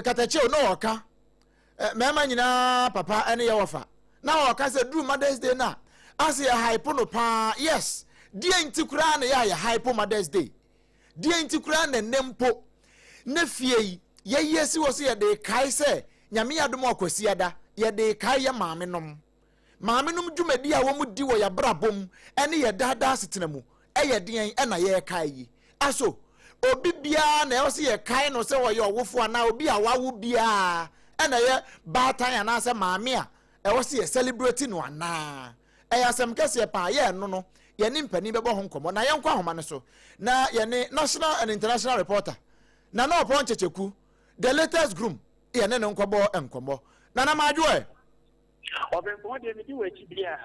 katache no oka mema nyina papa ene ye wofa na oka se do Mother's Day na ase ya hype no pa yes die ntikura na ya hype Mother's Day die ntikura na nempo na fie ye yesi wo se ye de kai se nyame yadom akwasiada ye de kai ye maamenom dwumadi a wo mu di wo ya brabom ene ye dada setenamu eye den ena ye kai yi aso obi bia na e se ye kai no se wo ye owofo na obi a wawo bia ena ye batan ya na se maame a e wo se ye celebrate no ana e asem kese pa ye no ye ni mpani bebo ho nkomo na ye nkwa homa ne so na ye ni national and international reporter na no pon checheku the latest groom ye ne nkobo enkomo na maadwo Obrempong de mi we chibia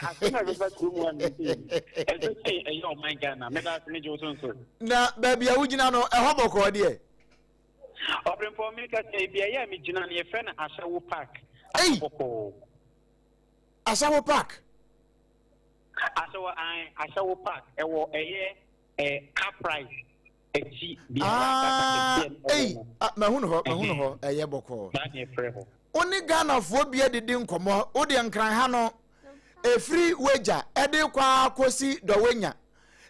asema beba groom one say oh my Ghana me da se Johnson na baby a wugina no e hoboko de Obrempong me ka say bia ya mi gina na ye fe na Ashawo Park Ashawo Park Ashawo Park e wo eye car price eji bia mahunu ho eye boko na ye freho oni Ghana fo bia didi nkomo odi nkran ha no efri weja ede kwa kosi dowenya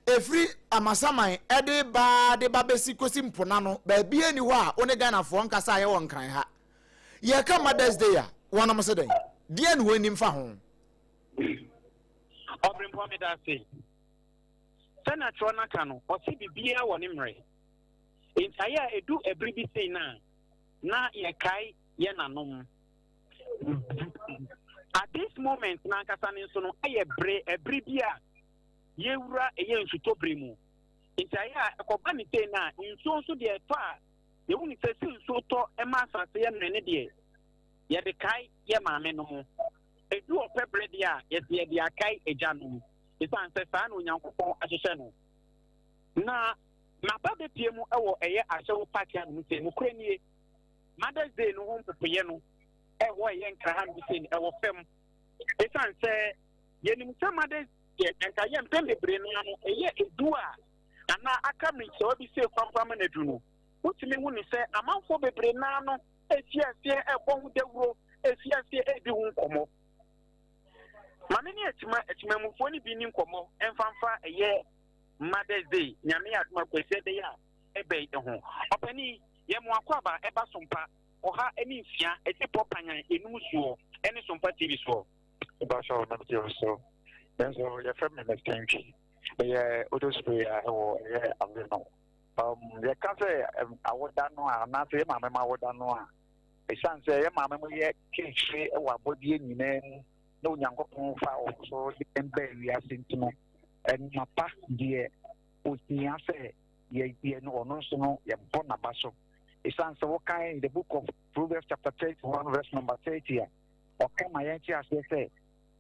efri amasaman ede ba de babesi kosi mpona no ba bia ni ho a oni Ghana fo nkasa ye won nkran ha ye ka Mother's Day a wonam se den die ni woni mfa ho Obrempong me da say senator naka no o si bibia woni mre entaya edu ebribi sei na ye kai ye nanom at this moment na nkasa ne so no aye ebribia ye wura eye nsuto bremu entaya ekoba ni te na nso de eto a ye wuni se nso to e ma asase ye nene de ye de kai ye maame no mo edu opebre de a ye de akai eja no mo isan se sa na onyankopon ahyehye no na ba be pie mu ewo eye Ashawo Park ya no se mu kranie Mother's Day no hom popeye no ewo eye nkra no se ewo fem isan se ye nim se Mother's Day enka ye mpembebre no eye edu a ana aka mi se obi se kwamkwam na edu no utimi hu ni se amanfo bebre na no efiasie ebo hu dewuro efiasie ebi hu nkomo mame ni etimamufo ni bi ni nkomo emfanfa eye Mother's Day nyame atuma kwese de ya ebe ho opani ye mo akwaba eba sompa oha eni mfia eti popanyan enum suo eni sompa TV so eba so na ti so then so ye family next time ye odo spray wo ye aveno ye ka say awoda no a na say mama ma awoda no a e san say ye mama mo ye kinhwe e wa bodie nyina na onyankopon fa o so embe wi asentimo en mapa die osia say ye no ono so no ye bona baso isan so kai in the book of Proverbs chapter 31 verse number 30 okay my yanchi say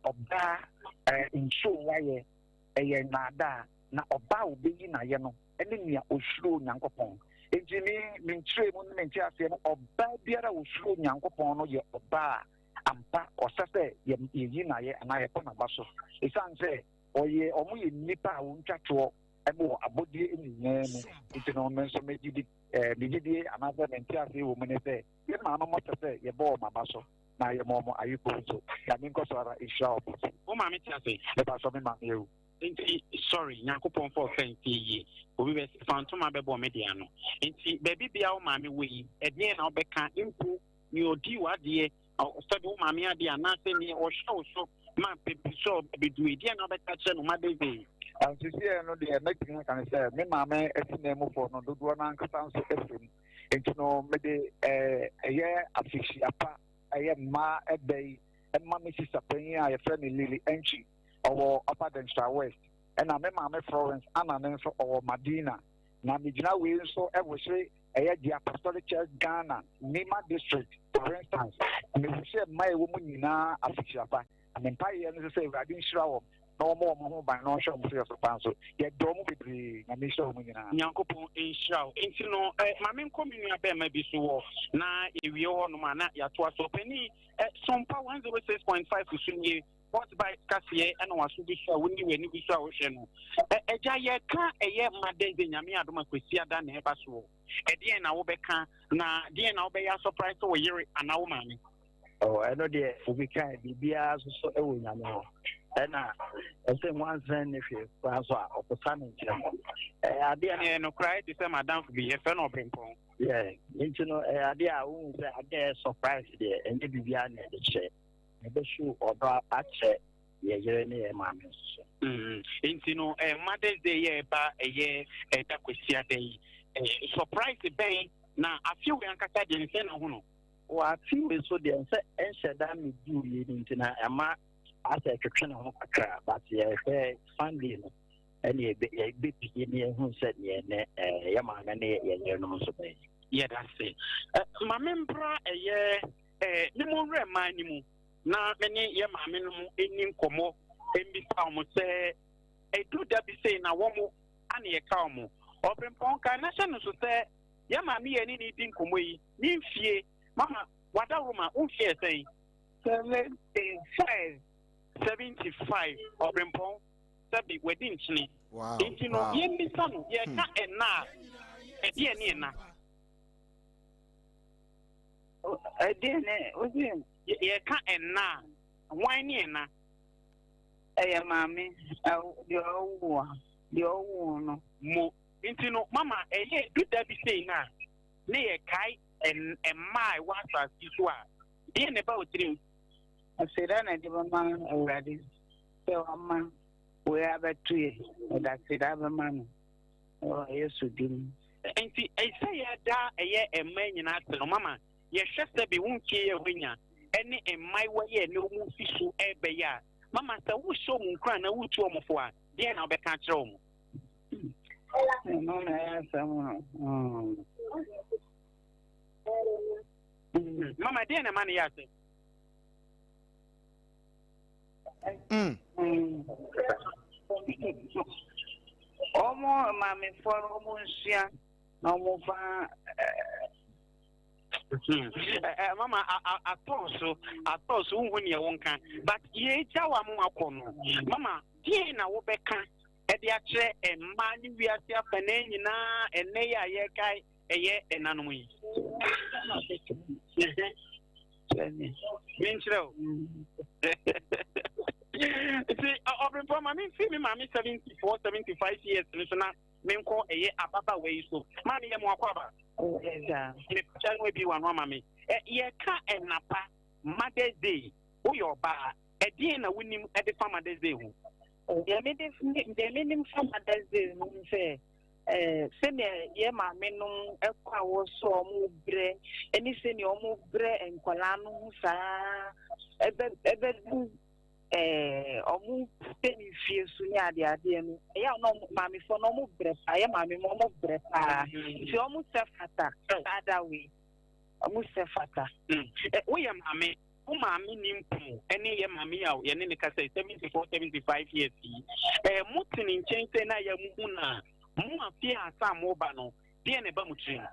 oba insho waye eye nada na oba obeyi na ye no ene nia osuro nyankopon ejini mintre mu ne nti ase no oba biara osuro nyankopon no ye oba ampa osase ye yi na ye na ye bona baso isan say oye omo ye nipa a wontwato ebo abodie enyanya mu nti no menso megidi megidi another nti ase wo mene say ye ma no mo say ye bo mama so na ye mo ayiko so ya min ko so ara isha opo o ma me ti ase e ba so me ma ye nti sorry nyankopon for fenti yi obi be fantoma be bo media no nti baby bia o ma me we edien na obeka impu ni odi wade study o ma me ade ana se ni o show so ma pepi so be do edien na obeka che no ma dey sisi no de making kan say me mama etinemu for no dodo na nkasa nso efim enti no me de eye afishi apa eye ma ebei emma me sister penny a ye friend Lily Enchi owo Upper Densha West na me mama Florence ana ne nso owo Madina na me gina we nso e wo hwe eye the Apostolic Church Ghana Nima district for instance me hwe ma e wo mu nyina afishi apa amempa ye no say we adin shira wo no more by no show for so panso ye dom bibri na me show mu nyina nyankopon inshaw enti no mame nkominu aba ma bi so na ewie ho no ma na ya to aso pani SOMPA 106.5 sunye what by kasiye ana waso bi so woni weni bi so a wo hwe no eja ye ka eye Mother's Day nyame adoma kwesi ada na eba so ɛdeɛn na wobɛka na deɛn na wobɛyɛ surprise wo yere ana wo maame. I know the Fubika, the Bia, so Ewunyamo, and I say one friend if you Francois or Posan. I didn't no cry to say Madame to be a fan of Brempong. Yeah, you know, idea who I surprise there and the Bibian the chair. The shoe or drop at chair, yeah, you're near mammy. Into no Mother's Day, a year, a Takusia Day, surprise the bay. Now, a few young Catadian send on. I feel so the answer that me do into na ama as a question of but yeah, family and a big beginning who said, Yaman and a no so. Yeah, that's it. My member, a year, no more remind you. Now, many Yaman in Como, and be found say, a do that be saying a woman and a calmo. Obrempong national so say, Yamami and anything come away, fear. Mama, what a woman who fears saying 75 or Brempong, Sabi wedding chinny. Wow. You know, ye miss son, ye can't and na a dear near na. I didn't, ye can't and na. Why near na? Hey, mammy, the old one, Mo, into no, Mama, a ye do that be saying now. Nay, a kite. And my was as usual. Dear about you. I said, I never man already. So, man, we have a tree, and I said, I have a man. Oh, yes, we do. And see, I say, a year a man in answer, Mamma. Yes, just be won't care a winner. Any in my way, no more fish to ever ya. Mamma, so who show me crying a wood to home for? Dear, now, back at home. No, I have someone. Mama, dear, the money, yes. Omo, mammy, for almost, yeah, no more. Mama, I thought so when you won't can, but ye, Jawa Moacono. Mama, dear, now, Becca, at the chair and money we are here, and nay, I guy. A year and annoy. Minchro. See, Obrempong, I mean, see me, mammy, 74, 75 years, listener, men call a year ababa way so. Money, and Wakaba. Oh, yes, the child will be one, mammy. A year car and napa, Mother's Day, oh, your bar, a dinner winning at the Father's Day. Oh, they made him from Mother's Day, say. Senior Yema Menum Equa was so bre, any senior bre and Colano, sa omu penny fears sunya the idea. Ya no mammy for no bre, I am mammy momo bre. She almost sefata, other way. Almost sefata. We am mammy. Mammy Nimpu, any mammy out, Yanika say 74, 75 years. Mutin in Chentena Yamuna. Muma fear some mobano, dear Nebamuchin.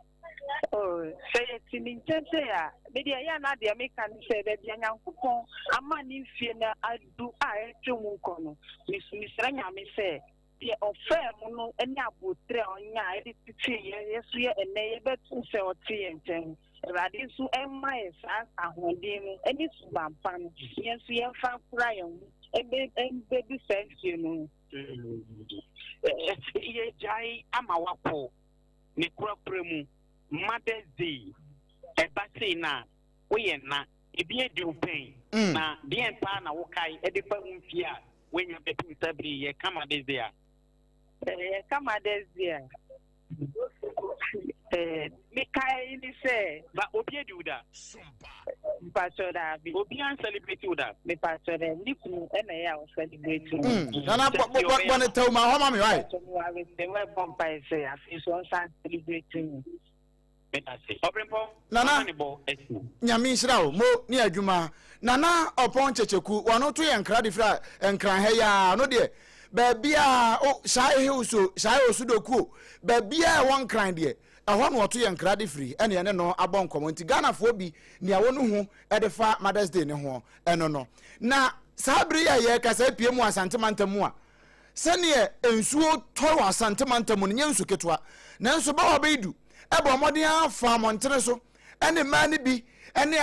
Oh, say it in Chensea. Maybe I am not the American say that young uncle, a man in fear I do I to Muncono. Miss Ranga may say, the affair mono and Nabu tre on ya, it's yes, we are a neighbor to sell tea and ten. Radisu and my son are holding and it's Bampan. Yes, we have found Brian. And baby says, you know. Ye jai amawapo ni kura premu Mother's Day e basi na we na e bi edi open na bien pa na wokai e de pa mfia when you betu sabri ye kama Mother's Day kama Mother's Day me kai ni say ba obi edi uda pastor da bi obi an celebrate uda me pastor da ni ku e na ya o celebrate nana bo tell ma ho ma me why they were bumpy say as so celebrating nana nyame nhira wo mo ni adwuma nana opon checheku wono to ye nkra de fra nkran ha ya no de ba bia o sai he uso sai osudoku ba bia won nkran de ahwa no to ye nkra de free ene ene no abon komenti Ghana fo bi ne awo no hu e de fa Mother's Day ne ho eno no na sabri ya ye kasa pie mu asantemantamu a sene ensuo to asantemantamu ne nyensu ketwa nanso ba obedu ebo modin afa montene so ene ma ne bi ene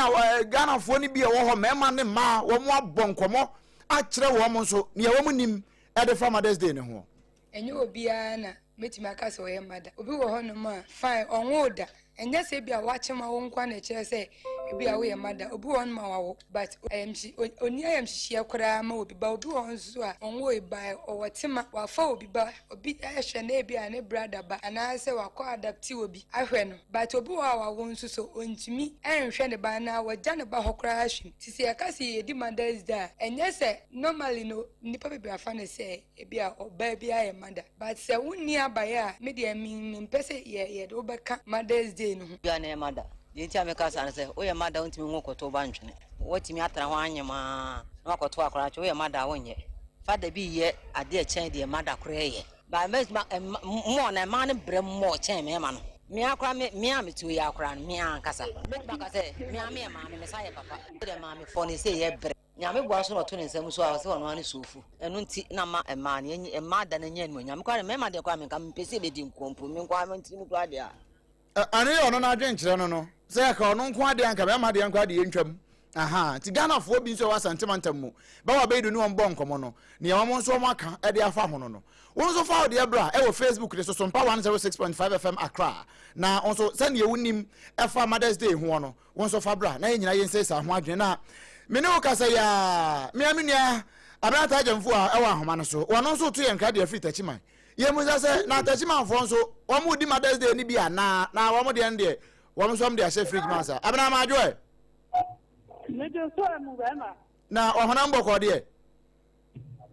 Ghana fo ne bi e wo ho mema ne ma wo mo abonkomo a kire wo mo so ne wo mo nim e de Mother's Day ne ho enye obia na metima aka se oye mada obi wo ho no ma fine onwo da enye se bia wachema wo nkwa na kire se bia wo ye mada obi wo no ma wawo but oni ayamhihie kora ma obi ba obi wo nso a onwo e ba owotema wafa obi ba obi ehwe na bia ne brother ba ana se wakọ adapt obi ahwe no but obi wo wawo nso so ontimi enhwe ne ba na wagya ne ba hokora ahwim tisi aka se ye di Mother's Day enye se normally no nipa be afa ne se bia oba bia ye mada but se wonni abaye a me de min pese ye do beka Mother's Day no bia na mada yenti ameka san se o ye mada ontimi nwokoto ba ntwene wotimi atara ho anyema na wakoto akora che o ye mada wonye fada bi ye ade a chen de mada kora ye ba mo na ma ne brem mo chen me ma no me akora me ametu ye akora me ankasa me baka se me ame ma me sa ye papa de ma me fo ne se ye bre nyame bua so no to ne nsam so a se wono ane sofu enu nti na ma ema ne ema da na nya ni nyame kwa me ma de kwa me nka me pese be di nkompo me nkwa me ntimi kwa de a ane ono na adwen kire no no se ka ono nko ade anka me ma de anka de ntwam aha ti Ghana fo bi nso wa santimantam mu ba wa be do ni won bo nkomo no ne ya mo nso mo aka e de afa ho no won so fa de bra e wo Facebook de so SOMPA 106.5 FM Accra na onso se ne wunim e fa Mother's Day ho no won so fa bra na ye nyina ye nse sa ho adwen na me ne wo ka se ya me amenia abrata ajamfo a e wa ahoma no so wono so to ye nka de afita chiman ye mu se na tachiman fo nso wo mu di Mother's Day ni bia na wo mo de nde wo mo so mo de a fridge masa abna ma joy na ohona mboko de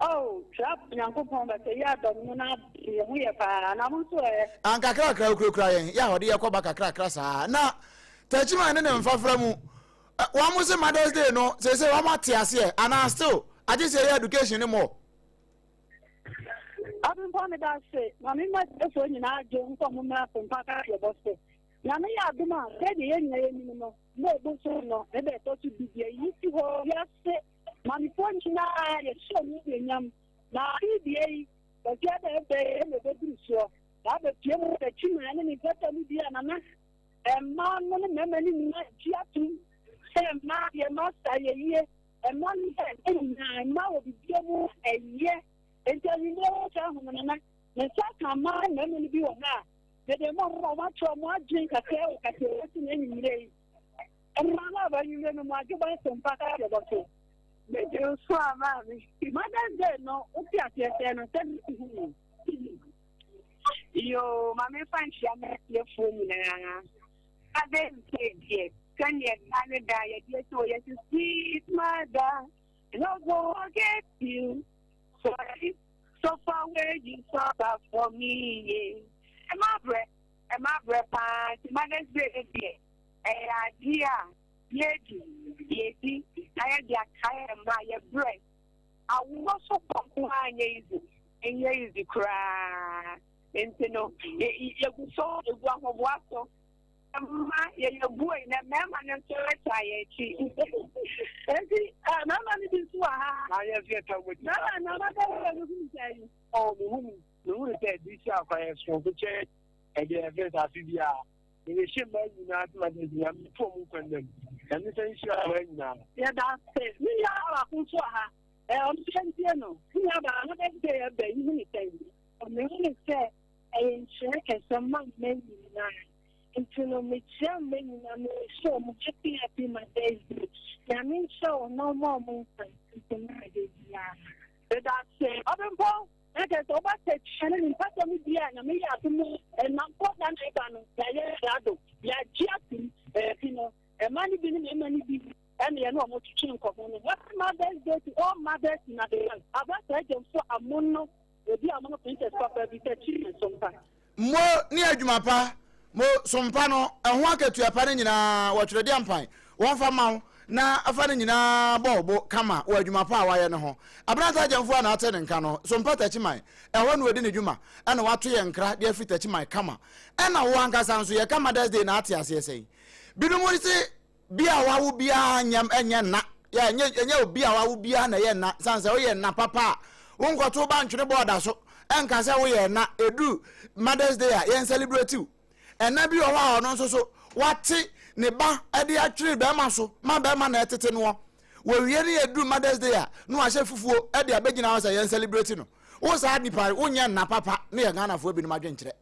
oh trap nyanko pon ba se ya dom no na ye hu ye pa na mo so e anka kra kura yen ya hode ye ko ba kra saa na tachima ne mfafra mu wa mo se Mother's Day no se wa mate ase ana still aje se education ni mo abin pon me da se na me ma so nyina aje nko mo ma pon pa ka ye bosse na me ya duma se de ye nyina ye ni no no bo so no e be to tu bi yi ti ho ya se mami ponchi na ye so ni de nyam na idie ba tia de be me be bruso da be tie mo de chima ne ni gata ni dia na na ma no ne me ni na tia tu se ma ye ma sa ye ma ni na ma wo bi dia mo ye enti ni no cha ho na na ne sa ka ma ne me ni bi wo na de mo ro ma cho mo ajin ka ke o ka ke o ti ne ni re Mama ba you no mo age ba SOMPA ka de boto. Me je so ama mi. Mother's Day no o ti ate no tell me. Yo, mama fan shi ama ye fo mi na. Ade nke die. Kan ye Canada ye die to ye sweet mother. No go get you. Sorry. So far where you suffer for me. Am I bre pa. Mother's Day die. Idea, yeti, I had my bread. I will also come and ye is cry. And no, you saw the one of water. Your boy, and mamma and so tired. Mamma is I have yet with no, oh, the woman said this shall fire from the church, and they have yet the ship by Mother's Day, I'm from them. And this is now. Yeah, that's it. We are a Kusaha. I'm Sentiano. We have another day of the evening. On the evening, say, I check and some months maybe nine. Until me tell me, I'm so much happy my days. I mean, so no more movement until my days. That's it. Other Paul. Okay, so about the channel in Pata Media, and me at me, and not what I'm saying, ya Jackson, a money being a money be, and you know what to change. What mothers go to all mothers in the world. About that, for a mono, will be among princess papa with the children sometimes. More near Jumapa, more Sompano, and one get to a panning in a watch the damn one for mount. Na afane nyina bobo kama wa adwuma pa wa ye ne ho abrata jamfo na atene nka no so mpata chiman e ho no odi ne dwuma e na wato ye nkra de afita chiman kama e na wo ankasa nso ye kama Mother's Day na ate ase sei bidu mo se bia wa wo bia nyam enye na ya enye obi a wa wo bia na ye na sanse wo ye na papa wo nkoto ba ntwene boda so enka se wo ye na edu Mother's Day a ye celebrate ɛna bi wɔ hɔ a ɔno nso so wate ne ba ɛde atwere bɛrima so ma bɛrima na ɛtete no wɔwie ne yɛduru Mother's Day a no ahyɛ fufuo ɛde abɛgyina hɔ sɛ yɛn celebrate no wo saa nipa wonyɛ nna papa ne yɛ Ghanafoɔ binom adwenkyerɛ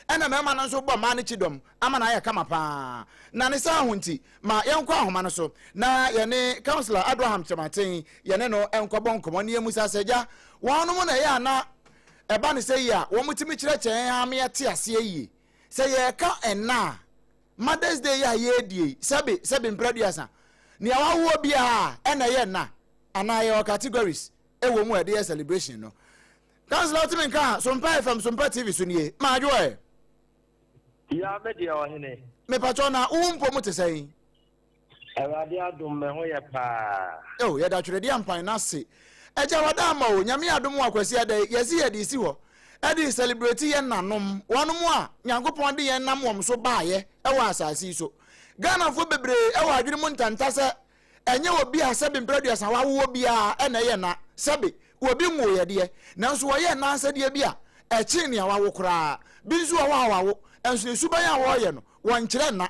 ɛna mɛrima no nso bɔ maa ne kyidɔm ama na ayɛ kama paa na ne saa ho nti ma yɛnkɔ ahoma no so na yɛne councillor Abraham Chamaten yɛne no ɛnkɔbɔ nkɔmmɔ ne yɛmu sa sɛ gya wɔnom na ɛyɛ ana ɛba ne sɛ yi a wɔn mutumi kyerɛkyerɛ ha me yɛte aseɛ yie sɛ yɛka ɛna Mother's Day ya yɛdie sɛbe mpraduasa ne awawo bia ɛna yɛ na ana yɛ categories ɛwɔ mu ɛde yɛ celebration no councillor Ultimate ka Sompa FM Sompa TV so nie ma adwo ya media ohene me patro na umpo mu te sɛn awade adom me ho yɛ paa yɛ da twere de ampan na se ɛgya wada ma o nyame adom akwasi ada yɛsi yɛ de si hɔ ɛde celebrate yɛ nanom wɔnom a nyankopɔn de yɛ nam wɔm so baayɛ ɛwɔ asase so Ghanafoɔ bebre ɛwɔ adwene mu ntanta sɛ ɛnyɛ obi a sɛbe mpraduasa wawo bi a ɛna yɛ na sɛbe obi ngo yɛ de nanso wɔyɛ na asɛdeɛ bi a ɛkye ne wawo koraa bi nso wɔ wawo enso suban a wɔyɛ no wɔnkyerɛ na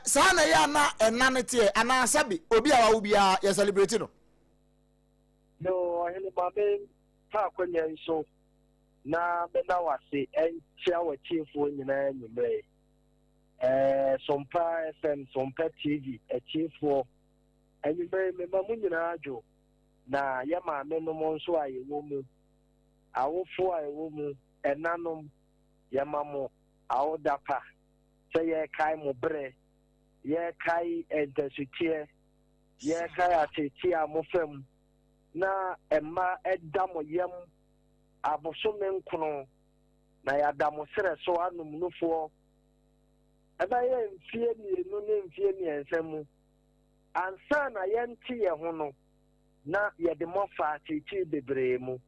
saa na yɛ na ɛna ne te ana sɛbe obi a wawo bi a yɛ celebrate no ohene ba me pa kwanya nso na bena wase enkyia wachiefo nyinaa nyumre Sompa FM Sompa TV achiefo anyumre me ma mu nyinaa adwo na ye ma me no mo nso aye wo mu awofo aye wo mu enanom ye ma mo awodapa sɛ ye kai mo bre ye kai entasutie ye kai atete a mo fam na emma edda mo yam abosome nkono na yada mo sere so anum nufo eba ye mfie mienu ne mfie miensam ansa na yenti ye ho no na yede mo fa chichi bebre mu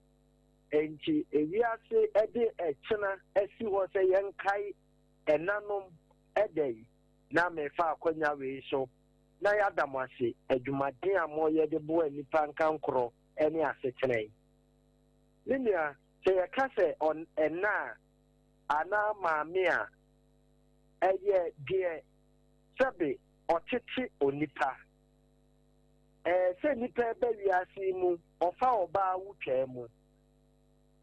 enti ewiase ede echena asi ho se yenkai enanom edei na me fa akonya we so na yada mo ase adwumaden a mo yede bo anipa nkankoro ene asetene ninia se yakase on ena ana maame a eye die sebe otete onipa se nipa be wiase mu ofa oba wutwa mu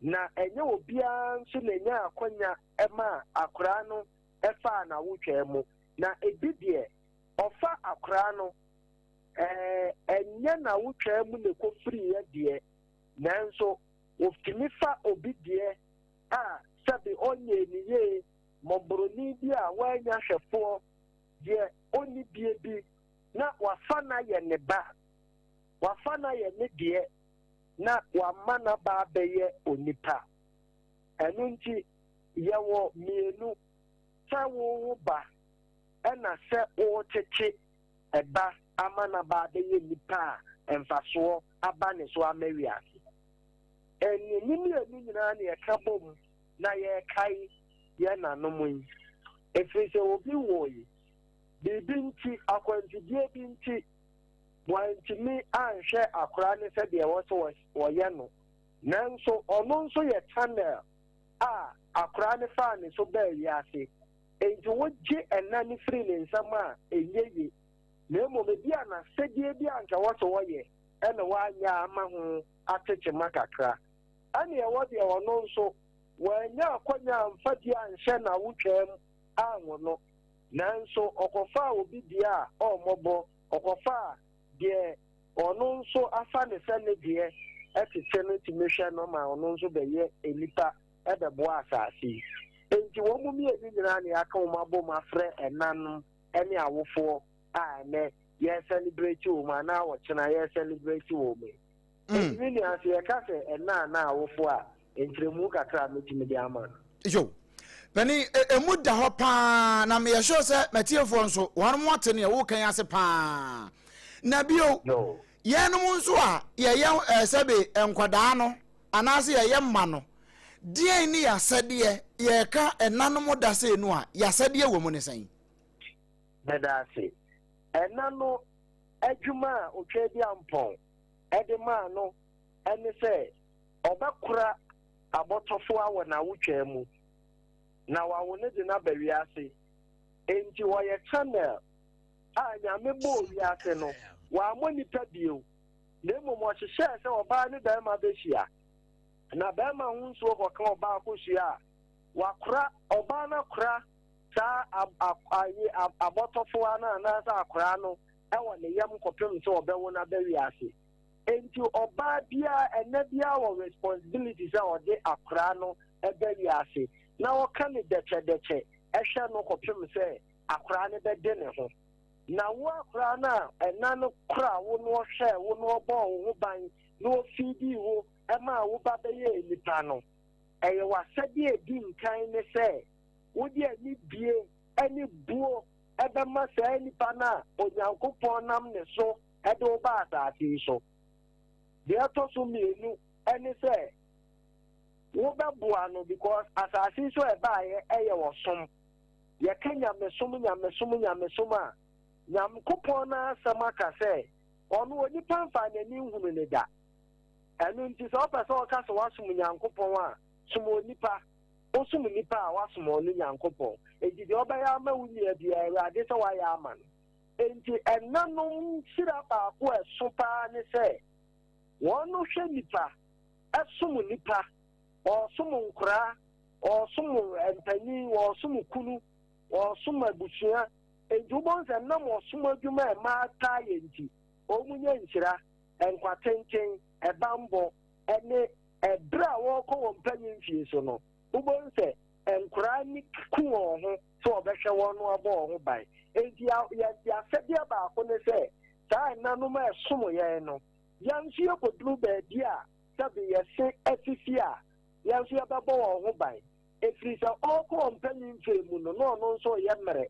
na enye obia nso na nya akonya ema akora no efa na wutwa mu na ebibie ofa akora no enye na wutwa mu ne kofiri ye die nanso ofimi fa obi die a sabi onye niye mobroni bi a wanya hwefo die oni bie bi na wafa na ye ne ba wafa na ye ne die na wama na ba beye onipa enu nti yewo mienu tawo ba ena se o tete eba ama na ba beye nipa emfaso aba ne so amawia eni ni nyina na ekabom na ye kai ye nanom yi efise obi woyi bibi nti akwantidie bi nti wantimi anhwe akora ne se de wo ye no nanso ono nso ye channel a akora ne fa ne so ba wiase enti woje enani free ne nsama enyeye na mo be bia na sedie bia anka wo ye ene wanya ama ho atete makakra ani e wo de ono nso wanya akonya mfadi anhye na wutwam anwo no nanso okofa obi dia omobo okofa de ono nso afa ne se ne de etete no timehwe no ma ono nso be ye enipa edebo asasi enti wo mu mi nyina na aka wo mabo mafre enanu ene awofo a ne ye celebrate wo ma na wo chena ye celebrate wo me enti ni ase ye ka se ena na awofo a entremu kakra metimi di ama yo pani emu da ho pa na me yesho se matiefo nso won mo ate ne wo kan ase pa na bio yenum nso a ye sebe enkwada no anase ye mma no die ni yasede ye ka enanum da se nu a yasede wo mu ne san bedase enano adwuma otwa bi ampon edema no ene se obakura abotofo awo na wutwa mu na wawo ne de na bawiase enti wɔyɛ channel a nyame bɔ wiase no wɔamɔ nipa bio na mmom wɔhyehyɛ sɛ ɔbaa ne bɛrima bɛhyia na bɛrima ho nsuo kɔka ɔbaa kɔhyia a wakora ɔbaa no kora saa abɔtɔfoa no anaasɛ akora no ɛwɔ ne yam kɔpem sɛ ɔbɛwo no abɛwiase enti ɔbaa biara ɛnɛ biara wɔ responsibility sɛ ɔde akora no ɛbɛwiase na wɔka ne dɛkyɛdɛkyɛ ɛhwɛ no kɔpem sɛ akora no bɛde ne ho na wo akora no a ɛna no kora wo no ɔhwɛ wo no ɔbɔ wo ho ban na ɔfidi wo ɛma wo ba bɛyɛ nipa no ɛyɛ wasɛdeɛ di nkan ne sɛ wode ani bie ɛne buo ɛbɛma saa nipa no a onyankopɔn nam ne so ɛde wo ba asase yi so deɛ ɛtɔ so mmienu ɛne sɛ wobɛboa no because asase yi so ɛbaeɛ ɛyɛ wɔ som yɛka nyamesom a nyankopɔn no asɛm aka sɛ ɔno onipa mfa n'ani nhunu ne da ɛno nti sɛ ɔpɛ sɛ ɔka sɛ woasom nyankopɔn a som onipa wosom nipa a woasom ɔno nyankopɔn enti deɛ ɔbɛyɛ ama wo nnua biara awurade sɛ woayɛ ama no enti ɛnanom hyira baako ɛso paa ne sɛ wɔn no hwɛ nipa ɛsom nipa ɔsom nkoraa ɔsom mpanyin ɔsom kunu ɔsom abusua enti wobɔn sɛ nam ɔsom adwuma ɛma taa yɛ nti ɔmu nyɛ nhyira nkwatenten ɛbambɔ ɛne ɛberɛ a wɔrekɔ wɔ mpanyin fie so no wobɔn sɛ nkoraa ne ku wɔn ho sɛ ɔbɛhwɛ wɔn no abɔ wɔn ho ban enti yɛde asɛdeɛ baako ne sɛ saa nnanom a ɛsom yɛn no yɛnso yɛkɔduru baabi a sɛbe yɛse afifie a yɛnso yɛbɛbɔ wɔn ho ban ɛfiri sɛ ɔrekɔ wɔ mpanyin fie mu no na ɔno nso yɛ mmerɛ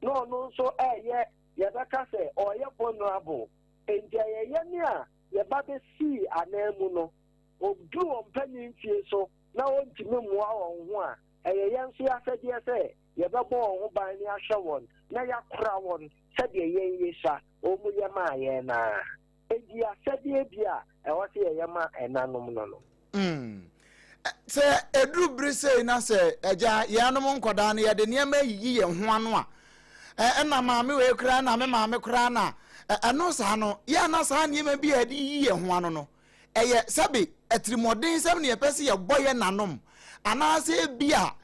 na ɔno nso ɛyɛ yɛbɛka sɛ ɔyɛ vulnerable enti ɛyɛyɛ ne a yɛba bɛsii anan mu no obduru wɔ mpanyin fie so na wɔntumi mmoa wɔn ho a ɛyɛyɛ nso yɛasɛdeɛ sɛ yɛbɛbɔ wɔn ho ban ne ahwɛ wɔn na yɛakora wɔn sɛdeɛ yɛn yɛsa ɔmu yɛ maa yɛn naa enti asɛdeɛ bi a ɛwɔ sɛ yɛyɛ ma ɛnanom no no sɛ ɛduru bere sei na sɛ agya yɛanom nkɔdaa no yɛde nneɛma yiyi yɛn ho ano a ɛna maame wei koraa na me maame koraa na ɛno saa no yɛana saa nneɛma bi a yɛde yiyi yɛn ho ano no ɛyɛ sɛbe ɛtirimɔden sɛm ne yɛpɛ sɛ yɛbɔ yɛ nanom anaasɛ bi a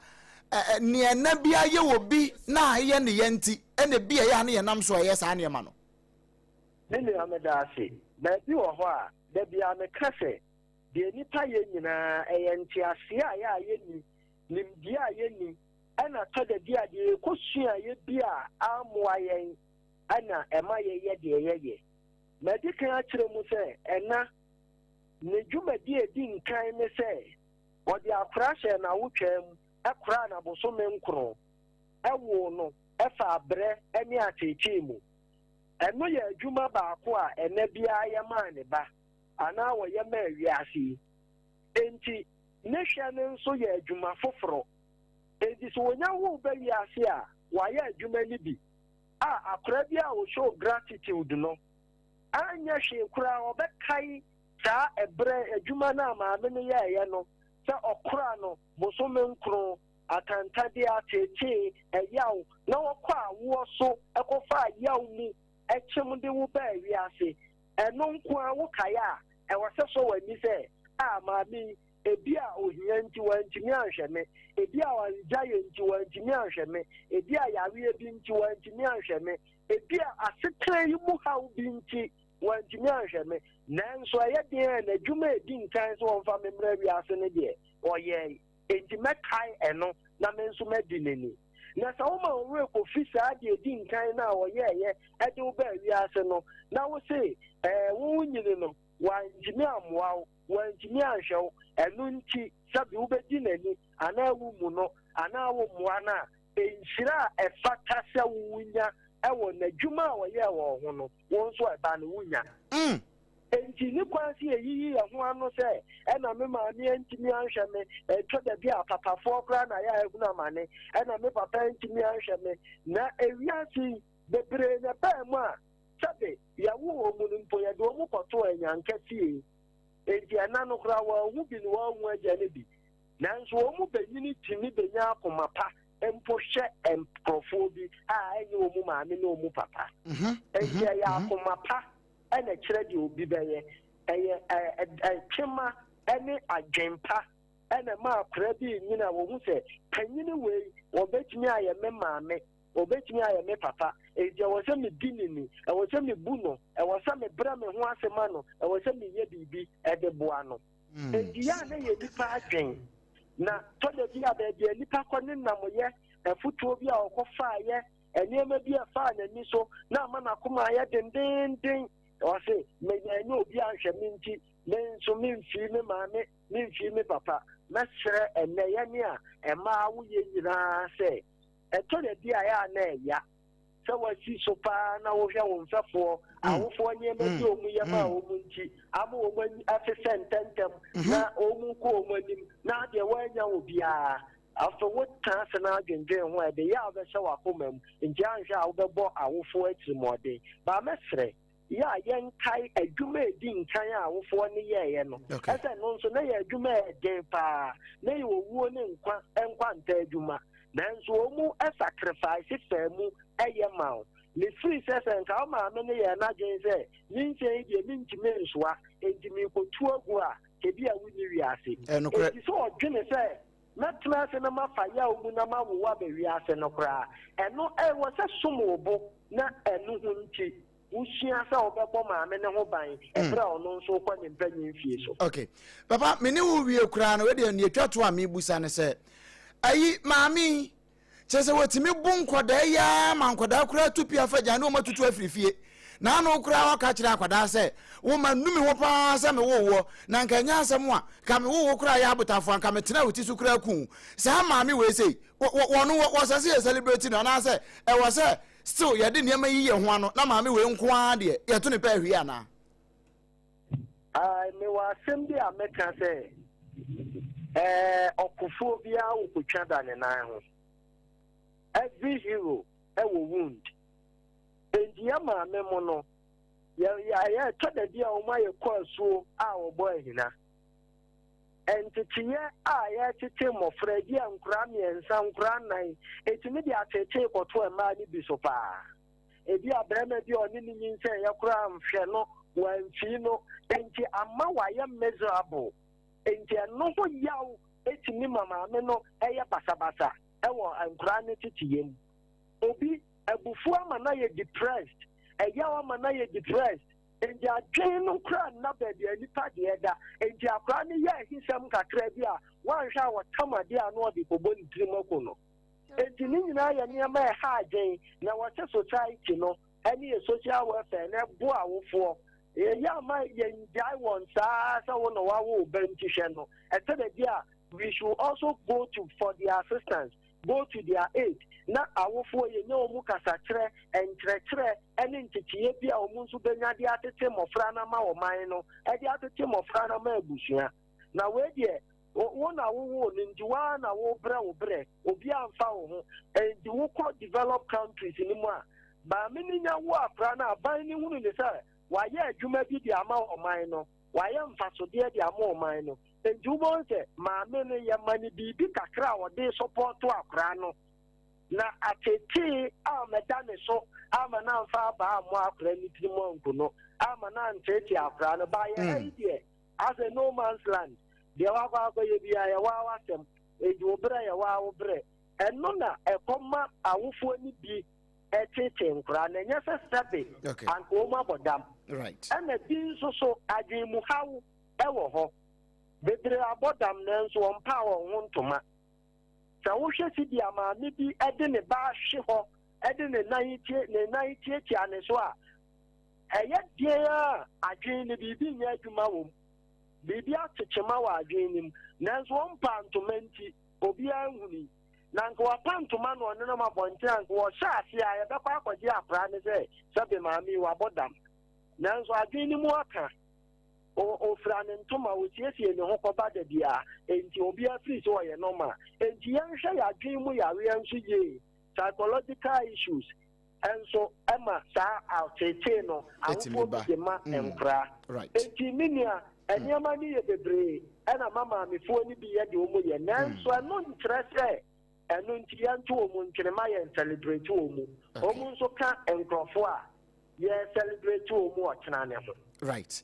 nneɛna bi ayɛ wɔ bi na ayɛ ne yɛn nti ɛna bi a yɛ ne yɛnam so ɛyɛ saa nneɛma no ne nua meda ase baabi wɔ hɔ a da bia meka sɛ deɛ nipa yɛ nyinaa ɛyɛ nteaseɛ a yɛ a yɛni nimdeɛ a yɛni ɛna tɔdadi a deɛ ɛkɔsua yɛ bi a amoa yɛn ɛna ɛma yɛyɛ deɛ yɛyɛ madi kan akyerɛ mu sɛ ɛna ne dwumadi a ɛdi nkan ne sɛ ɔde akora hyɛ n'awotwaa mu ɛkora n'abosome nkoro ɛwo no ɛfa abrɛ ɛne akyekye mu ɛno yɛ adwuma baako a ɛna biara yɛ maa ne ba anaa wɔyɛ maa wiase yi enti ne hwɛ no nso yɛ adwuma foforɔ enti sɛ wɔnya wo ba wiase a wɔayɛ adwuma no bi a akora bi a wɔhyɛ gratitude no anyɛ hwee koraa ɔbɛkae saa ɛberɛ adwuma no a maame no yɛɛyɛ no sɛ ɔkora no bosome nkoro atantade akyekye ɛyaw na wɔkɔ awoɔ so ɛkɔfa yaw mu ɛkyem de wo baa wiase ɛno nko a wokae a ɛwɔ sɛ so w'ani sɛ a maame ebi a ohia nti wantumi anhwɛ me ebi a wangyayɛ nti wantumi anhwɛ me ebi a yareɛ bi nti wantumi anhwɛ me ebi a asetena yi mu haw bi nti wantumi anhwɛ me nanso ɛyɛ deɛ n'adwuma edi nkan sɛ wɔmfa me mmerɛ wiase no deɛ ɔyɛ enti mɛkae ɛno na me nso mɛdi n'ani na sɛ woma owurɛ kɔfi saa deɛ edi nkan no a ɔyɛɛyɛ ɛde wo baa wiase no na wo se wo nyini no wantumi ammoa wo wantumi anhwɛ wo ɛno nti sɛbi wobɛdi n'ani anaa wo mu no anaa wo mmoa no a ɛnhyira a ɛfata sɛ wonya ɛwɔ n'adwuma a wɔyɛɛ wɔ ho no wo nso ɛba no wonya enti ne kwan sɛ yɛyiyi yɛ ho ano sɛ ɛna me maame antumi anhwɛ me ɛtɔ da bi a papafoɔ koraa na yɛ ahunu amane ɛna me papa antumi anhwɛ me na ewiase bebree na bɛɛ mu a sɛbe yɛwo wɔ mu no mpo yɛde wɔ mu kɔto anyankɛsie enti ɛna no koraa wɔahu bi ne wɔahu agya no bi nanso wɔ mu bɛnyini tumi bɛnya akoma pa emposhe emprofobi enye omu maame na omu papa enye ya akomapa ene kire de obi beye eye twema ene adwempa ene ma akra bi nyina wo hu se panyini we obetumi aye me maame obetumi aye me papa eje wo se me dinini e wo se me buno e wo se me bra me ho asema no e wo se me ye bibi e de boa no eji ya na ye nipa adwen na to de bi abedi nipa ko ne namoye efutuo bi a okofa ye enema bi afa na ni so na ama na kuma ye dendenden o se me nya obi anhwe minti menso memfi me maame memfi me papa na sere enne ye ne a ema wo ye nyina se eto de bi a ya na ya se wasi so pa na wo hwe wo mfafo awofo nyema bi omu ye ma omu nti ama omu afese ntentem na omu ko omu anim na de wanya obi a after what chance na adwendwen ho e de ya be hye wakomam nti anhwe a wo bebo awofo atimode ba mesre ya yenkai adwuma edi nkan a awofo ne yeye no ese no nso na ya adwuma eden pa na ye owuo ne nkwa nta adwuma nanso omu sacrifice famu eye mawo le free sesen ka ma me ne ye na gen se nche die mintime nsoa edimi kotu agu a kebi a wuni wiase edi so odwene se metna se na mafa ya omu na mawo wa be wiase no kra eno wo se somobo na enu hunti ushia sa obebo ma me ne ho ban ebra ono nso kwa ne mpanyin fie so okay papa me ne wo wie kra na we de ne atwato a me busa ne se ayi maami chese wetimi bu nkoda ya ma nkoda kura tupi afaja na o matutu afirifie na no kura waka kira akwada se wo manumi ho pa se me wo na nkanya asem a ka me wo kura ya abutafo anka me tena wuti su kura ku sa maami we sei wono wo sase celebrate no na se e wo se still ye de niam yi ye ho ano na maami we nko a de ye to ne pa hwi ana me wa asem bi ameka se okufo bia okutwa da ne nan ho every hero ewo wound endia ma me mo no ya tada dia o ma ye kwaso a obo ahina entitiye a ya tete mo fredi ankura miensa nkura nan etimi dia tete koto e ma ni bisopa e bia brema bi oni ni nse ya kura mhwe no wanfi no enti ama wa ya miserable enti no ho yaw etimi mama me no eye basabasa ewo ankura ne titiyem obi abufu ama na ye depressed eyaw ama na ye depressed enti adwen no kra na baby anipa de eda enti akra ne ye hisem kakra bi a wanhwa wotama de ano de kobo ni trimako no enti ni nyina ye ne ma ha adwen na wote society no any social welfare na bo awofo ya ma ye njai won sa wo no wa wo bentihwe no etede dia we should also go to for their assistance, go to their aid. Na awofo ye ne omu kasakire entrekire ene ntitiye bia omu nso benya de atete mofra na ma wo man no e de atete mofra na ma abusua na we de wo na wo ni ndiwa na wo bre obi amfa wo ho e di wo ko develop countries ni mu a ba me ni nya wo afra na ban ni hunu ni say wa ye adwuma bi de ama wo man no wa ye mfasode de ama wo man no enjubon se ma me ne ye mani bibi kakra wo de support akra no na atete amedane so amana mfa ba mo akra ni timo nko no amana ntete akra no ba ye idea as a no man's land de wa kwa ye bia ye wa wasem eji obre ye wa obre eno na ekoma awufo ni bi etete nkra na nya se stebe anko ma bodam right ana bi so agimu hawo ewo ho bedre abodam na nso ompa wo ntoma sa wo hwe si dia ma me bi ede ne ba hwe ho ede ne nan tie ane so a eye die a adwen ne bibi nya adwuma wo bibi atechema wa adwen nim na nso ompa ntomanti obi anhuni na nko apantoma no ne no mabonte anko wo sha ase a ye bekwa akwaji apra ne se sabe ma mi wa bodam na nso adwen ni mu aka o frane ntoma wo tiesie ne ho koba da bia enti obi afiri so ye normal enti yanhwe ya adwen mu ya we nso ye psychological issues enso ema sa outete no awofo bi ma enkra enti minia enyama ni ye bebre ena mama mefo ni bi ye de omo ye nanso no ntrese ɛno nti yɛnto wɔ mu ntwene ma yɛn celebrate wɔ mu ɔmu nso ka nkurɔfo a yɛ celebrate wɔ mu ɔkyena ne ho. Right.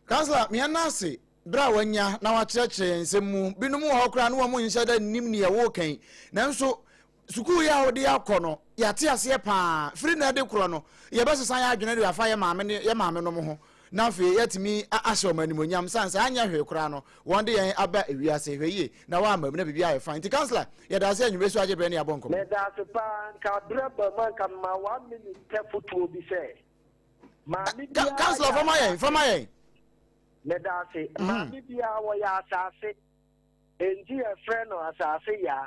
Councillor, me anase bra wanya na wakyerɛkyerɛ nsɛm mu binom wɔ hɔ koraa no wɔ mu nhyɛ da nim ne yɛwɔ kan nanso sukuu yɛ a wɔde akɔ no yɛate aseɛ paa firi na ɛde korɔ no yɛbɛsesa yɛ adwene de afa yɛ maame no mo ho na afei yɛtumi ahyɛ ɔma animonyam sansa anyɛ hwee koraa no wɔn de yɛn aba ewiase hwɛ yie na wɔama mu na biribi ayɛ fine nti councillor yɛda ase anwummerɛ so agye brɛ ne yɛabɔ nkɔmmɔ. meda ase paa nka berɛ ba ma nka ma 1 minute pɛ fotoɔ bi sɛ maame biara councillor fama yɛn meda ase maame biara wɔyɛ asase enti yɛfrɛ no asase yaa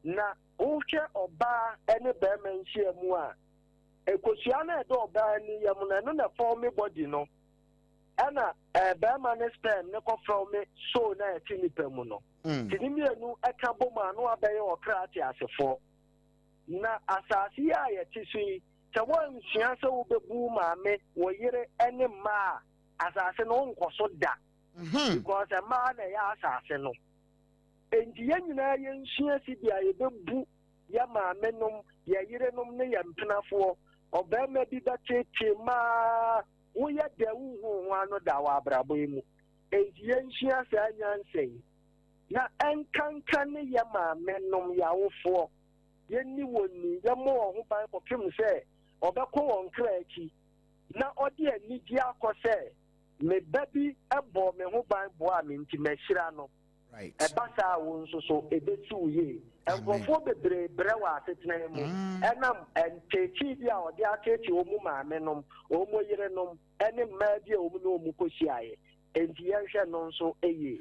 na wohwɛ ɔbaa ne bɛrima nhyia mu a ekosua na ɛdɔ ɔbaa ni yam na ɛno na fɔm me body no ɛna bɛrima ne sperm ne kɔfrɛ me soul na ɛte nipa mu no tini mmienu ɛka bom a no abɛyɛ ɔkra ate asefoɔ na asase yi a yɛte so yi sɛ wɔnsua sɛ wobɛbu maame wɔ yere ne mmaa a asase no nkɔ so da because mmaa na ɛyɛ asase no enti yɛn nyinaa yɛnsua si bi a yɛbɛbu yɛ maame nom yɛ yere nom ne yɛ mpenafoɔ ɔbɛrima bi bɛtete maa woyɛ dɛ wohu ho ano da wɔ abrabɔ yi mu enti yɛnsua saa nyansa yi na ɛnkanka ne yɛ maame nom yɛawofoɔ yɛnni wɔn ni yɛmmɔ wɔn ho ban kɔpem sɛ ɔbɛkɔ wɔn kra akyi na ɔde anigye akɔ sɛ me ba bi ɛbɔ me ho ban boa me nti mahyira no ɛba saa wo nso so ɛbɛsi wo yie nkurɔfoɔ bebree brɛ wɔ asetena mu ɛnam nteekyi bi a ɔde ateekyi wɔ mu maame nom ɔmu yere nom ɛne mmaa bi a ɔmu ne ɔmu kɔhyiaeɛ enti yɛnhwɛ no nso ɛyie.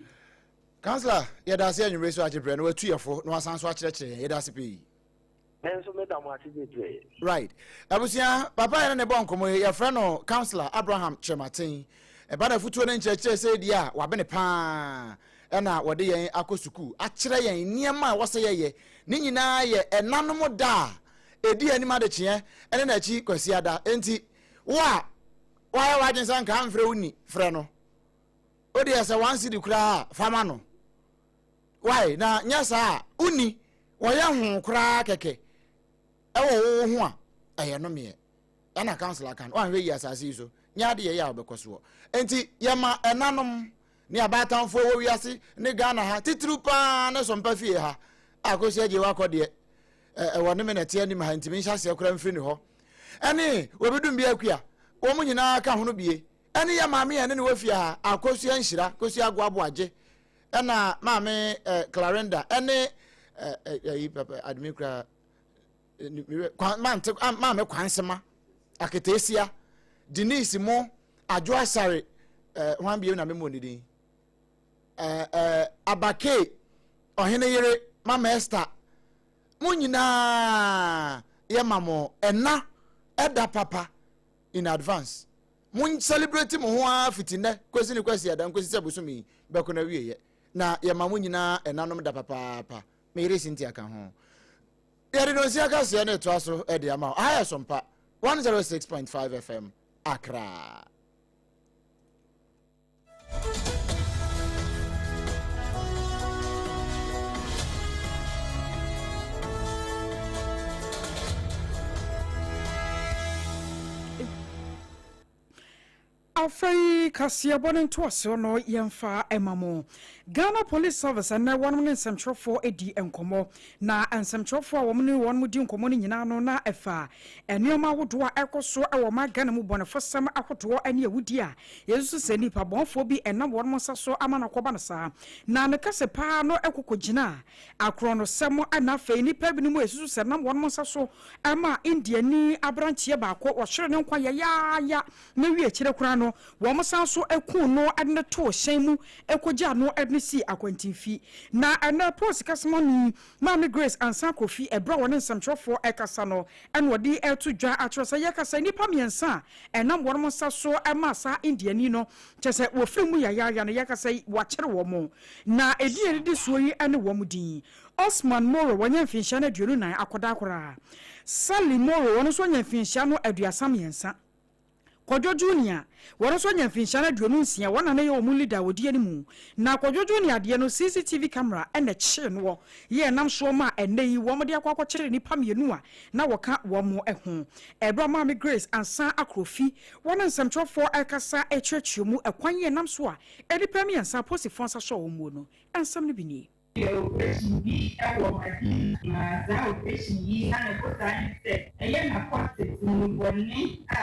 councillor yɛda ase anwummerɛ so agye brɛ no watuyɛfo na wasan so akyerɛkyerɛ yɛda ase pii nso meda mo ase bebree. Right abusua papa yɛn ne bɔ nkɔmmɔ yɛfrɛ no councillor Abraham Kyerematen ɛba na futuo no nkyerɛkyerɛ sɛ di a wabene paa ɛna wɔde yɛn akɔ sukuu akyerɛ yɛn nneɛma a wɔsɛ yɛyɛ ne nyinaa yɛ ɛnanom da a ɛdi anim adekyeɛ ɛne n'akyi kwasi ada enti woa wɔayɛ w'adwen sɛ nka amfrɛ wo ni frɛ no wode yɛ sɛ wansi di koraa fama no wae na nyɛ saa a woni wɔyɛ ho koraa kɛkɛ ɛwɔ wo ho a ɛyɛ nomeɛ ɛna councillor kan wanhwɛ yi asase yi so nyɛ ade yɛyɛ a wobɛkɔ soɔ enti yɛma ɛnanom ni abatamfo wo wiase ne Ghana ha titru pa ne sompa fie ha AKOSUA AGYEIWAAH KODIE ɛwɔ ne menete anim ha ntimi nhyase akora mfiri ne hɔ ɛne wobedum bi akua wo mu nyinaa ka ho no bie ɛne ya maame ya ne ne wafia ha AKOSUA nhyira AKOSUA AGYEIWAAH agye ɛna maame Clarenda ɛne yi papa admi kra maame Kwansema Aketesia Denise mo Adwo Asare hwan bie na memo ne din Abake ohene yere mama Esther mo nyinaa ye mamo ena eda papa in advance mo celebrate mo ho afitine kwesi ne kwesi ada kwesi se bosumi beko na wiye na ye mamo nyinaa enanom da papa me yere sinti aka ho yere no si aka se na to aso e de ama ha SOMPA 106.5 FM Accra. Afei kasia bonen to aso no yemfa emamo Ghana Police Service na wonmo ne nsɛmtwerɛfo edi enkomo na nsɛmtwerɛfo a wɔn wonmo di enkomo ne nyina no na ɛfa enuoma wodo a ɛkɔso ɛwɔ ma Ghana mu bɔnefo sɛm ahoto ane awudi a yesu sɛ nipa bɔnfo bi ɛnam wɔn saso ama na kɔba no saa na ne kase pa no ɛkokɔgyina akro no sɛm ana afei nipa bi no mu yesu sɛ nam wɔn saso ama Indiani abranchie baako wɔhwere ne nkwa ya na wie kyerɛ kura no wɔn san so eku no adne to hyɛn mu ekogya no adne si akwantifi na ana post kasema ni Mama Grace ansa kofi ebra wɔn nsɛmtwerɛfo ɛkasa no ɛna wɔde ɛto dwa atwerɛ sɛ yɛkasa nipa miɛnsa ɛnam wɔn nsa so ɛma sa Indiani no kyɛ sɛ wɔfiri mu yaya no yɛkasa wɔakyere wɔn na edi edi so yi ɛne wɔn din Osman Moro wɔnyɛ mfinhyia na 29 akɔda akora Sally Moro wɔn so nyɛ mfinhyia no 33 Kojo Junior wɔn so nya finhyana duonu nsia wɔn na ye wɔn leader wodi animu na Kojo Junior de no CCTV camera ɛna kye no ye nam so ma ɛnɛ yi wɔn de akwa kyere nipa mienu a na wɔka wɔn ɛho ɛbra Mami Grace ansa akrofi wɔn nsɛmtwɔfo ɛkasa ɛkyerɛkyerɛ mu ɛkwan ye nam so a ɛnipa mi ansa posifo ansa so wɔn mu no ɛnsɛm no bi nie operation bi ɛwɔ madi na za operation yi ana kota nse ɛyɛ na kɔte tunubɔne a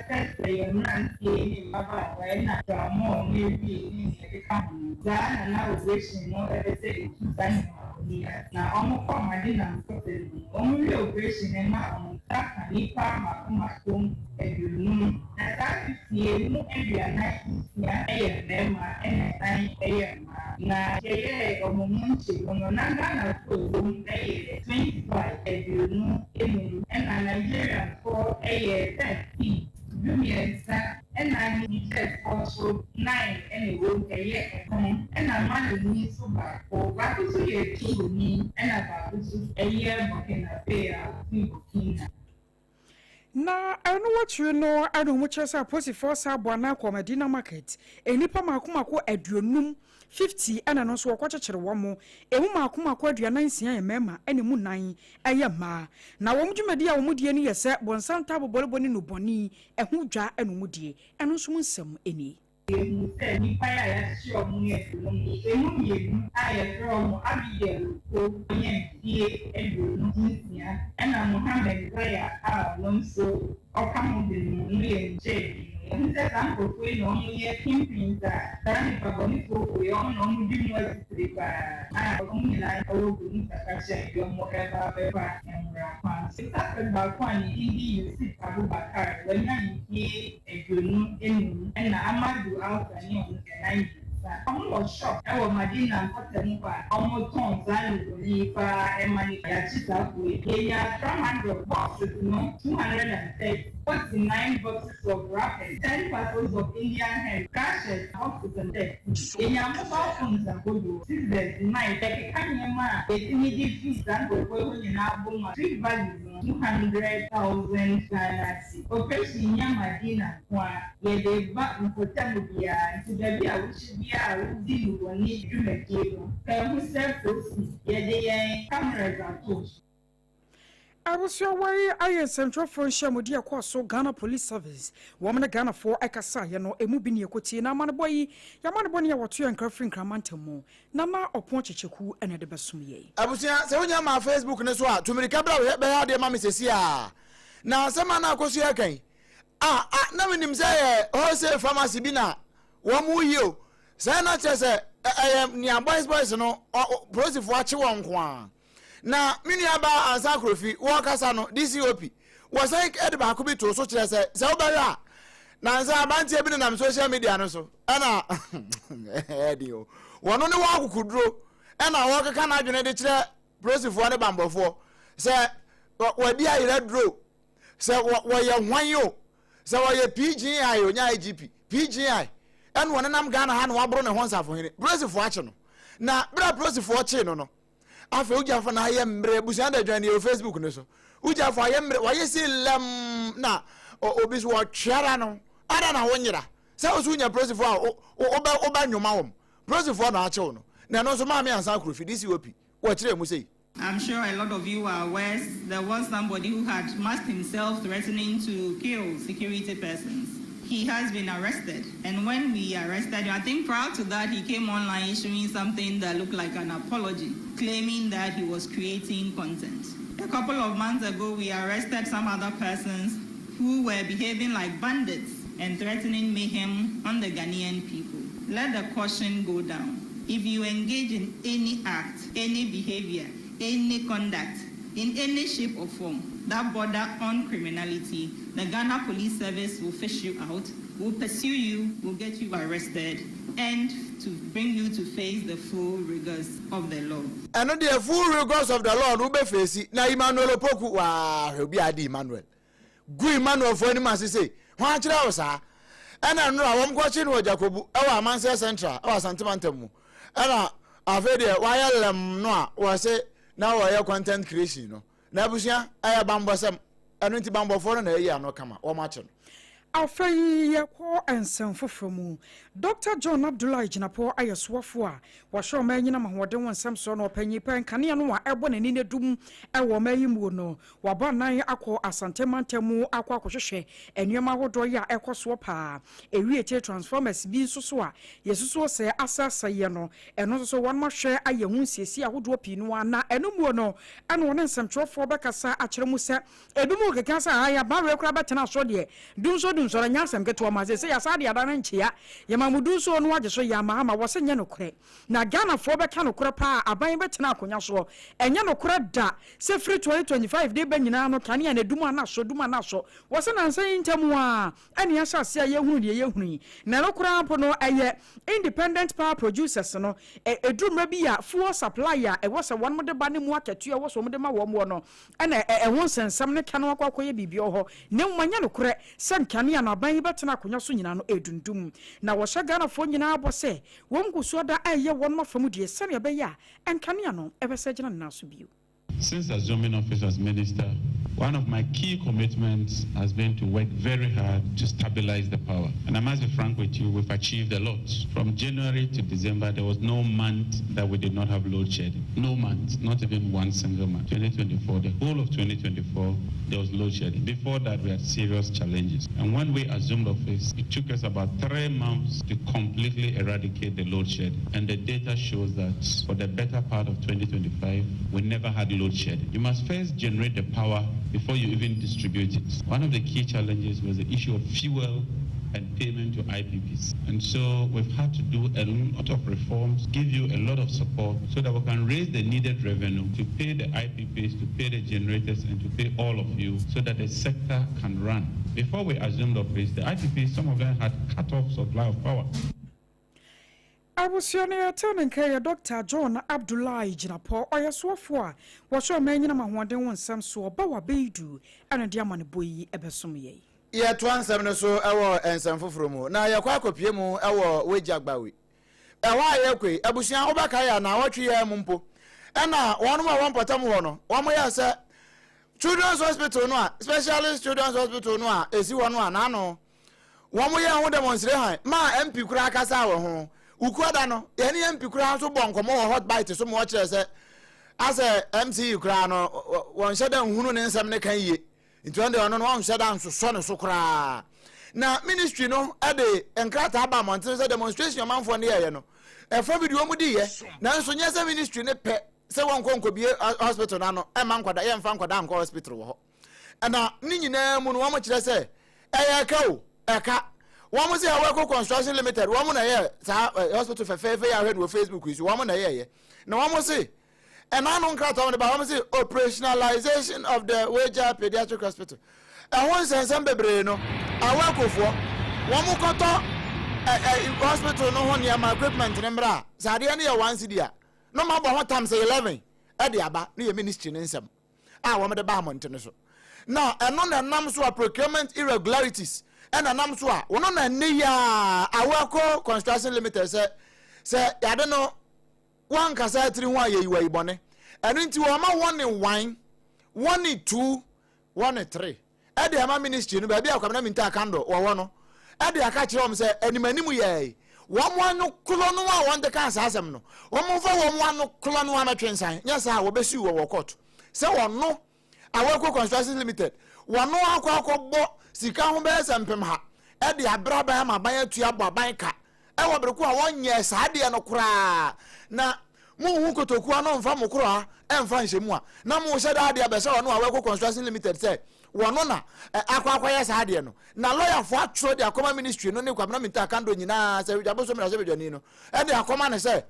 ɛsɛ yɛ mmeranteɛ ne mmabaawa na drama ne bi ne ɛkeka ho za na operation no ɛsɛ ɛtusa na ɔmo kɔ madi na nkɔte no ɔmo yɛ operation na ɔmo ta nipa makom aduonum na saa fifie mu aduana ya ɛyɛ mmarima ɛna san ɛyɛ mmaa na yɛyɛ ɔmo mu ono nanga na program eye 25 aduonu emu na Nigeria for eye 30 dumiensa na ni also 9 anyway eye na man ni so ba ko ba so ye tu ni na ba so eye Burkina Faso Burkina na anu watwe no anu mu kyerɛ sɛ aposifo sa boana Medina market enipa makomako aduonum 50 ana no so wɔkɔkyekyere wɔn mo emu makomako aduana nsia yɛ mɛma ɛne mu nan ɛyɛ ma na wɔn dwumadi a wɔn die no yɛ sɛ bonsanta bobolebo ne no bɔni ɛho dwa ɛno mu die ɛno nso mu nsɛm ɛni nipa ya sure mu yɛ emu yɛ ayɛ from Abigail ko yɛ die aduonu nsia ɛna Mohammed Zaya a wɔn so ɔka de no yɛ nkyɛn nse ka nkoko yi na ɔmo yɛ pimpin ta saa nipa bɔne koko yi ɔmo na ɔmo di mu asitiri paa a ɔmo nyinaa ɔwɔ gu mu kakakyɛ yi ɔmo ɛba abɛba nwura kwan sika fɛ baako a ne din di Yusuf Abubakar wɔnya nfie aduonu enum ɛna Amadu Alfa ne ɔmo kɛnan ɔmo wɔ shop ɛwɔ Madina nkɔtɛmu pa ɔmo tɔn saa nugoni paa ɛma ne yɛakyi saa koe yɛnya 300 boxes no 230 49 boxes of wrapping 10 parcels of Indian hemp cashews boxes and dead yɛnya mobile phones akodo 6 days 9 ɛkeka nneɛma a yɛtumi de fi saa nkɔkɔ ho nyinaa bɔ mu a street value no 200,000 Ghana cedi operation nya Madina ko a yɛde ba nkɔtɛmu biara nti baabi a wohyɛ biara wodi nugoni dwumadie no ɛho sɛ fosi yɛde yɛn cameras ato Abusua wari aye Central Front Shamodi akwaso Ghana Police Service womne Ghana for ekasa ye no emu bi ne ekoti na manboyi ya manboni ya watu ya nkrafri nkramantemu na ma opon checheku ene de besum ye abusua se wonya ma Facebook ne so a tumirika bra be ya de ma mesesi a na sema na akoso ya kan na menim se wholesale pharmacy bi na wo mu yi o se na chese ni boys no prosifo ache won ko a na mini aba ansa krofi wo kasa no DCOP wo sai ed ba ko bi to so kire se obere na ansa abantie bi na social media no so ana edio wono ne wo akukuduro ana wo kaka na adwene de kire prosifo ne bambofo se wadi ayira duro se wo ye hwan yo se wo ye PGI onya IGP PGI en wona nam Ghana ha no wabro ne honsafo hene prosifo ache no na bra prosifo ache no afa ujafa na ye mbre busia da dwan ye Facebook no so ujafa ye mbre wa ye si lam na obi so twara no ada na wonyira se osu nya prosifo a oba nwoma wom prosifo na ache no na no so ma me ansa akrofi DCOP wo kire mu sei. I'm sure a lot of you are aware there was somebody who had masked himself threatening to kill security persons. He has been arrested, and when we arrested him, I think prior to that he came online issuing something that looked like an apology, claiming that he was creating content. A couple of months ago, we arrested some other persons who were behaving like bandits and threatening mayhem on the Ghanaian people. Let the caution go down. If you engage in any act, any behavior, any conduct, in any shape or form that border on criminality, the Ghana Police Service will fish you out, will pursue you, will get you arrested, and to bring you to face the full rigors of the law. And the full rigors of the law will be facing. Now, Emmanuel Opoku, he'll be Adi Emmanuel. Good Emmanuel for any man, say, "What you sir?" And I know I'm watching with Jacob, our Manchester Central, our Santimantemu. And I've heard why no was it now I content creation. No, Nabusia, I am Bambasam, and 20 Bambo for an area no come or matching. afei yakɔ ensem fofromu Dr. John Abdullahi Jinapo ayeswafo a wɔhwɛ ma nyina mahode won nsem so no panyi pen kane no a ɛbɔ nani ne dum ɛwɔ mayimu no waba nan akɔ asantemantemu akɔ akɔhwehwɛ enuema hodo ya ɛkɔso pa ewie transformers bi nso a yesuso sɛ asasa ye no ɛno nso wɔn mahwɛ ayehu siesi ahodo pinu ana ɛno no ɛno wɔn nsɛmtwerɛfoɔ bɛkasa akyerɛ mu sɛ ebimu keka sɛ aya ba rekora bɛtena so de dum so nyasɛm keto ma sɛ ya sa de ada na nkyia yamamudu so no wagye so ya ma wɔse nye no korɛ na Ghana fo bɛka no korɛ pa aban bɛtena akonya so ɛnya no korɛ da sɛ free 2025 de ba nyina no kane na dum ana so wɔse na nsan ntamu a ɛne ahyase a yehunu de yehunu na no korɛ ampo no ɛyɛ independent power producers no eduruma bi a fuel supplier ɛwɔ sɛ wɔn de ba ne mu akatu ɛwɔ sɛ wɔn de ma wɔn no ɛna ɛho nsensam ne kane akɔkɔyɛ bibia hɔ ne mmanya no korɛ sɛ nkane na aban bɛtena akonya so nyina no edundum na wɔhyɛ Ghana fo nyina abɔ sɛ wɔn guso da ɛyɛ wɔn mafamu de sɛ ne bɛyɛ a nkane no ɛbɛsɛ gyina na so bio. Since assuming office as minister, one of my key commitments has been to work very hard to stabilize the power. And I must be frank with you, we've achieved a lot. From January to December, there was no month that we did not have load shedding. No month, not even one single month. 2024, the whole of 2024, there was load shedding. Before that, we had serious challenges. And when we assumed office, it took us about 3 months to completely eradicate the load shedding. And the data shows that for the better part of 2025, we never had load shedding. You must first generate the power before you even distribute it. One of the key challenges was the issue of fuel and payment to IPPs. And so we've had to do a lot of reforms, give you a lot of support so that we can raise the needed revenue to pay the IPPs, to pay the generators, and to pay all of you so that the sector can run. Before we assumed office, the IPPs, some of them had cut off supply of power. Abusione turning care Dr. John Abdullahi Jinapo oyeswafo a wo so manyina mahoden won sam so bawa beidu ana dia mane boyi ebesom ye ye to ansam no so ewo ensam foforo mu na ye kwa kopie mu ewo wejagbawe ewa ye kwe abusian obaka ya na wotwe ye mumpo ena wonu ma won potam ho no wo mo ya se children's hospital no a specialist children's hospital no a esi wo no a na no wo mo ye ho demonstrate han ma MP kura akasa wo ho ukwada no yeni MP kura so bonkomo wo hot bite so mo kire se ase MC kura no won sheda nhunu ne nsam ne kan ye nti onde ono no won sheda nso so ne so kura na ministry no ade enkrata aba mountain se demonstration manfo ne ye no e fo video mu di ye na nso nye se ministry ne pe se won konko bie hospital na no e man kwada ye mfa kwada anko hospital wo ho na ni nyina mu no wo mo kire se e ka o e ka one must say AKOSUA Construction Limited. One na ye hospital for fair I heard with Facebook is one na ye. Now one must say, and I don't crack on the one say operationalization of the Wager Pediatric Hospital. And one says some baby no. I work for one more conto hospital no one near my equipment number. Sadiania once a year. No matter what time say 11. At the aba near ministry in some. I want the Barmont. Now and on the numbers of procurement irregularities. And anam so a wono na ne ya AKOSUA Construction Limited say I don't know one kasa tiri ho ayi wa ibone eno nti wo ma 1 in 1 1 in 2 1 in 3 e de ama ministry no ba bia akwamna minta kando wo no e de aka kire wo say animanimu ye wo mo anu klo no a won de kan asem no wo mo fa wo mo anu klo no amatwensan nya sa wo besi wo court say wo no AKOSUA Construction Limited wo no akọ sika ho be sempem ha e de abraba ma ban atua bo ban ka e wo breku a wonye saade no kura na mu hu kotoku no mfa mo kura e mfa nhemu a na mu hye daade abese wo no AKOSUA Construction Limited say wono na akwa saade no na lawyer fo atro de akoma ministry no ne kwabna minta kando nyina say jaboso mra se bedwani no e de akoma ne say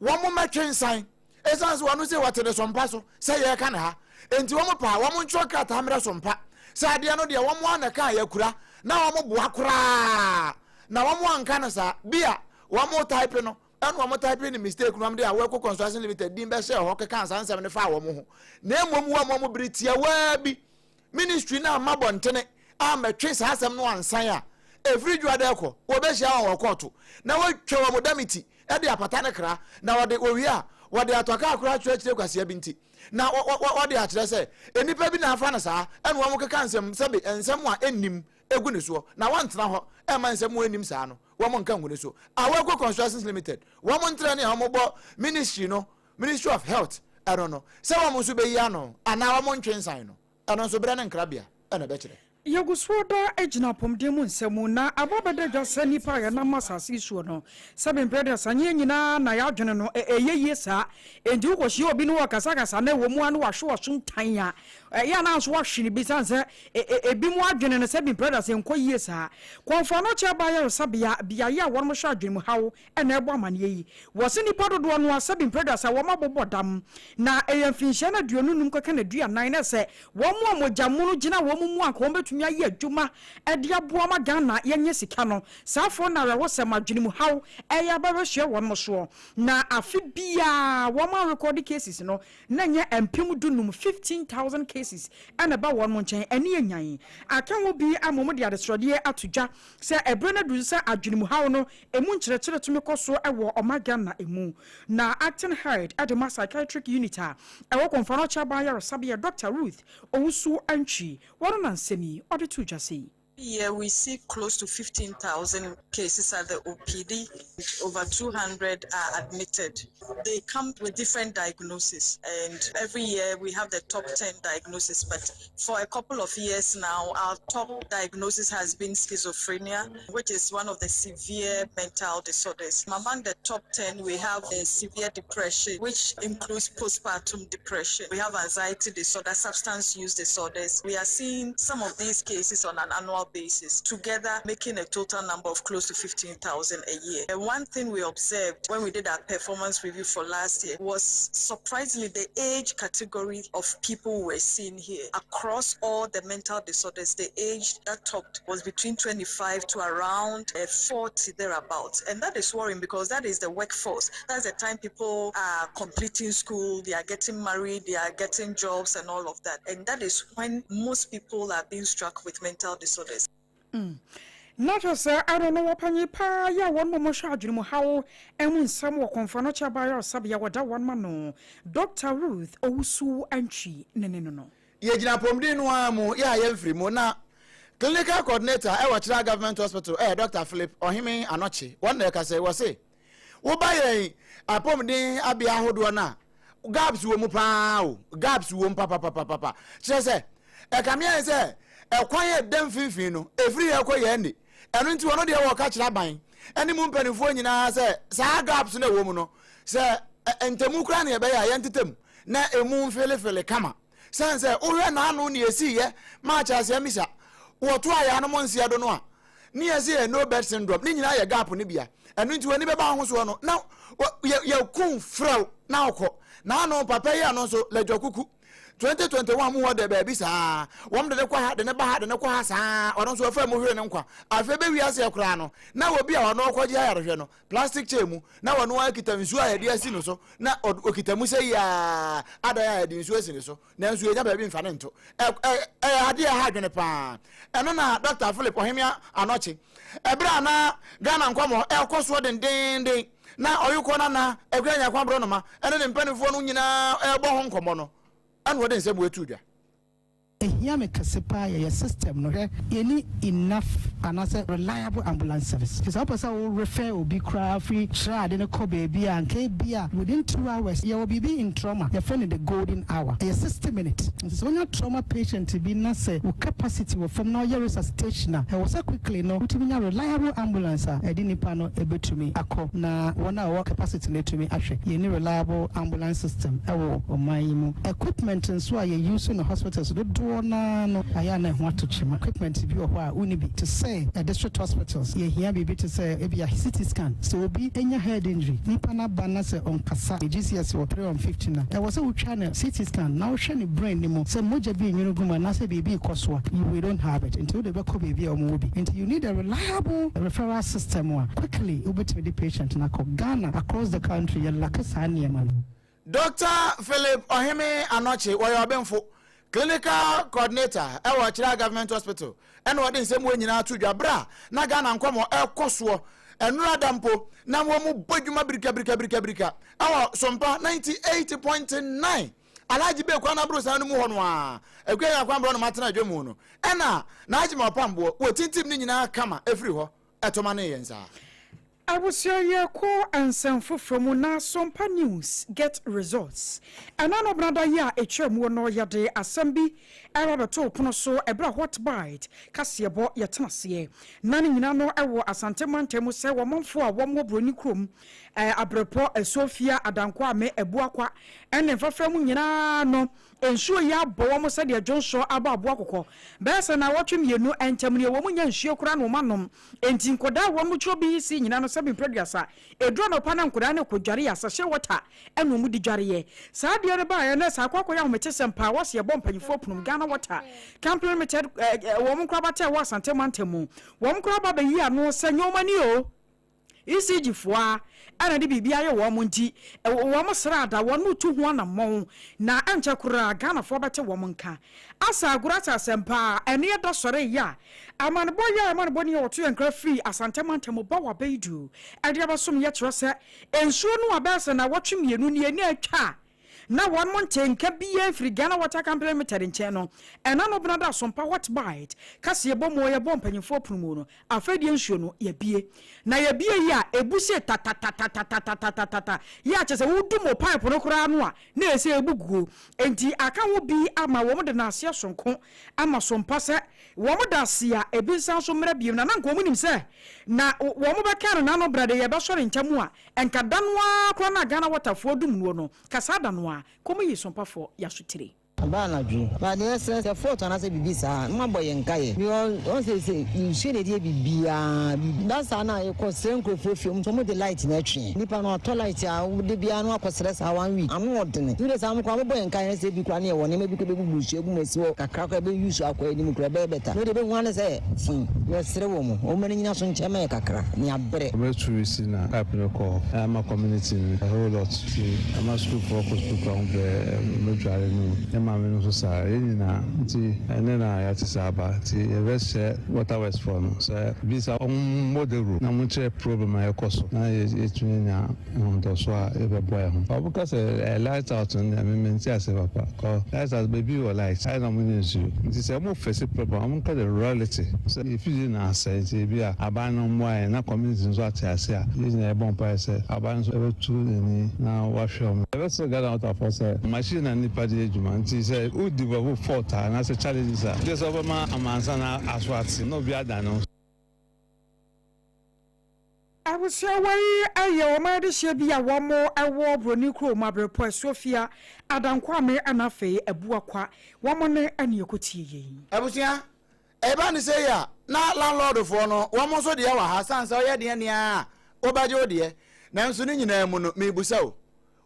wo mo matwensan essence wono say watede sompa so say ye ka na ha enti wo mo pa wo mo ntro krata mra sompa saade no de wo mo anaka yakura na wo mo boa kura na wo mo anka na sa bia wo mo type no eno wo mo type ni mistake no am de AKOSUA Construction Limited din be share ho keka ansam ne fa wo mo ho na emom wo mo britia wa bi ministry na mabɔntene a metwe sa asem no ansan a every juada ekɔ wo be share wo court na wo twa wo modamiti e de apata ne kra na wo de owi a wo de atoka akura church kwase binti na wo de akyerɛ sɛ enipa bi na afa na saa eno wo mo keka ansam sɛbe ensam a ennim egu ne so na wantena ho e man se mo anim saa no wo mo nka ngune so AKOSUA Constructions Limited wo mo ntra ne ha mo bo ministry of health I don't know se wo mo so be yi ano ana wo mo ntwensan no eno so bre ne nkrabia e na be kire Yaguswoda ejina pomdemu nsemu na abobede dwase nipa ya na masasi suo no seven brothers anye nyina na ya dwene no eyeye sa endi ukohye obi no wakasakasa na wo mu anu wahwe suntan ya ya na so wahwe bi sanse ebi mu adwene no seven brothers enkoyie sa konfa no che ba ya sabia bia ya won mo hwa adwene mu hawo na ebo amane yi wo se nipa dodo no seven brothers wo mabobodam na eyamfinhye na duonunum kwaka na dua nan na se wo mu amogyamu gina wo mu akombetu nya ye adwuma edia boama Ghana yenye sika no safo na rewo se madwene mu haw eya ba hwe won mo so na afi bia wo ma record cases no na nya empem dunum 15,000 cases ana ba won mo nchen ene enyan akan wo bi amomo de adesrode atodwa se ebre na du se adwene mu haw no emu nkyerɛkyerɛ tumi kɔso ewo oma Ghana emu na acting head at the psychiatric unit ewo konfa no cha ba ya sabia Dr. Ruth Owusu Antwi won na nsemi to just say. Yeah, we see close to 15,000 cases at the OPD. Over 200 are admitted. They come with different diagnoses, and every year we have the top 10 diagnoses. But for a couple of years now, our top diagnosis has been schizophrenia, which is one of the severe mental disorders. Among the top 10, we have severe depression, which includes postpartum depression. We have anxiety disorder, substance use disorders. We are seeing some of these cases on an annual basis, together making a total number of close to 15,000 a year. And one thing we observed when we did our performance review for last year was surprisingly the age category of people we're seeing here. Across all the mental disorders, the age that topped was between 25 to around 40 thereabouts. And that is worrying because that is the workforce. That's the time people are completing school, they are getting married, they are getting jobs and all of that. And that is when most people are being struck with mental disorders. Not just I don't know what pani pa ya one more charge mu how and some work on furniture by or sabia wada one man Dr. Ruth Owusu Antwi no ye gina pomdi no amu ya yemfiri mu na clinical coordinator e wa government hospital Dr. Philip Ohime Anochi one na ka say we say wo ba yen apomdi abia hodo na gaps wo mu pa o gaps wo papa che say e kamia say ekwan ye dem finfin no efiri ye koye ndi enu nti wono de wo ka kira ban eni mu mpanifo nyina se sa gaps na wo mu no se entemu kra na ye be ya ye ntetem na emu mfelefele kama sense ohwe na anu na esi ye ma cha se misa wo to aya no monsia do no a ni esi ye no bed syndrome ni nyina ye gap ni bia enu nti woni be ba ho so no na ye kun frau na okọ na anu papa ye anu so ledwakuku 2021 mu wode baby sa wom de kwa ha de ne ba ha de ne kwa ha sa ono so afa mu hwe ne nkwa afa be wi ase yakura no na obi a ono kwaji ayarehwe no plastic chain mu na wono akita nsu a yede asi no so na okita mu se ya ada ya yede nsu asi ne so na nsu enya baby mfa ne nto ade ha dwene pa eno na Dr. Philip Ohime Anochi ebra na Ghana nkwamo ekoso den na oyuko na egwanya kwa bro no ma ene ne mpanifo no nyina ebo ho nkomo no and what is a here me kasepa your system no you need enough and as a reliable ambulance service because opposite will refer will be cry free try then call baby and KBA within 2 hours you will be in trauma your friend in the golden hour a 60 minutes so when your trauma patient to be not say capacity from now your resuscitation I was quickly no to be a reliable ambulance I didn't pano able to me ako na 1 hour capacity to me actually you need reliable ambulance system or my equipment and so you use in the hospitals no ayana want to chima equipment bi o ho a uni bi to say district hospitals ye here bi to say e bi a CT scan so obi enya head injury nipa na bana say on kasa GCS or 315 na e was say we try na CT scan now share the brain ni mo say moja bi nyunu guma na say bi koso we don't have it until the beko bi o mo bi until you need a reliable referral system one quickly obetime the patient na ko Ghana across the country ya lakasa niema. Dr. Philip Ohime Anochi wo benfo clinical coordinator ewa chira government hospital eno wode nsem we nyina atudwa bra na Ghana nkwamo ekoso enura dampo na wo mu bodwuma brika ewa SOMPA 98.9 alaji be kwa na bro san mu ho no a ekwe ya kwa bro no matena dwemu no ena na aji ma pambo wo tintim ni nyina kama efri ho etoma ne yenza Abusia ko ansanfo from na SOMPA news get results. Anano brother ya echemu no yade asambi erabeto pono so ebra hot bite kasebo yetenase. Nani nyina no ewo asante mantemu se wo monfo a wo broni krom abrepo Sofia adankwa me ebuakwa ene fafam nyina no ensuo ya bowo mo se de Johnson aba aboakoko bese na wotwem yenu entem ne wo munya nsuo kura no manom enti nkoda wo mu chobi si nyina no sebi producer edro no pana nkoda ne kodware ya sahye water eno mu di dwareye saa de ne ba ya na sa kwakọ ya ho meche sempa wase bom panyifo punum Ghana water complemented wo mu kura bate wo asante mantemu wo mu kura ba ba yi ano se nyomani o ECG foa ana de bibia ye wo monti wo mo srada wo no tu ho na mon na anche kura Ghana fo bete wo monka asa agurata sempa ene ye do sore ya amanbo ni otu enkra free asante mantemo ba wa beidu ade abasom ye kiro se ensuo no abese na wotwemienu ne ani atwa na one month nka biye free Ghana water company limited nche no ena no brada SOMPA hot bite kase ebo mo ye bom panyimfo promo no afedi nsuo no ye bie na ye bie ya ebuse ta ya chese wudu mo pipe no kura no a na ese ebuguo enti aka wo bi ama wo mo de na ase sonko ama SOMPA se wo mo da ase a ebinsan so mra biem na nko mo nim se na wo mo beka na no brada ye be sore nchamu a enka danwa kura na Ghana water fo dum no kasa danwa como yi SOMPA for yasutire Bana ju ba de se photo na se bibisa ma boye nkaye mi on se nsu ne die bibia dansa na e ko senko fofi mo mo de light na twi nipa no to light a de bia no akosere sa 1 week anu odene dure sa mo kwa mo boye nkaye se bi kwa ne wo ne me bi ko be bubu su egu mesi wo kakra ko be use akwa ni mo kura be beta no de be wan se yo sere wo mo o mani nyina so nchema kakra ni abre we tourist na app no ko ama community a whole lot ama school for school kwa be mejare no mamenu so sa enina nti enena ya tisaba ti evese water west from so bisa model na muche problem ya koso na etunya ndo so a ebe boy ho abuka se light out na mementi ase papa ko light out baby or light I na munye nsu nti se mo face problem am ka the reality so if you na say ti bia abanu mo na community nso ate ase a na ebon pa se abanu so ebe tu ni na wa show ebe so gather out of us machine na nipa de ejuma nti se who develop fault and as a challenges are just over my amansana aswati no be adano I was away ayo ma de she bia wo mo ewo broni kro ma brepo Sofia adankwa me anafe ebuakwa wo mo ne ane ekotie yi abusia eba ni say ya na landlord for no wo mo so de wa ha sansa oye de ne a obaje ode na nso ni nyina mu no me busa o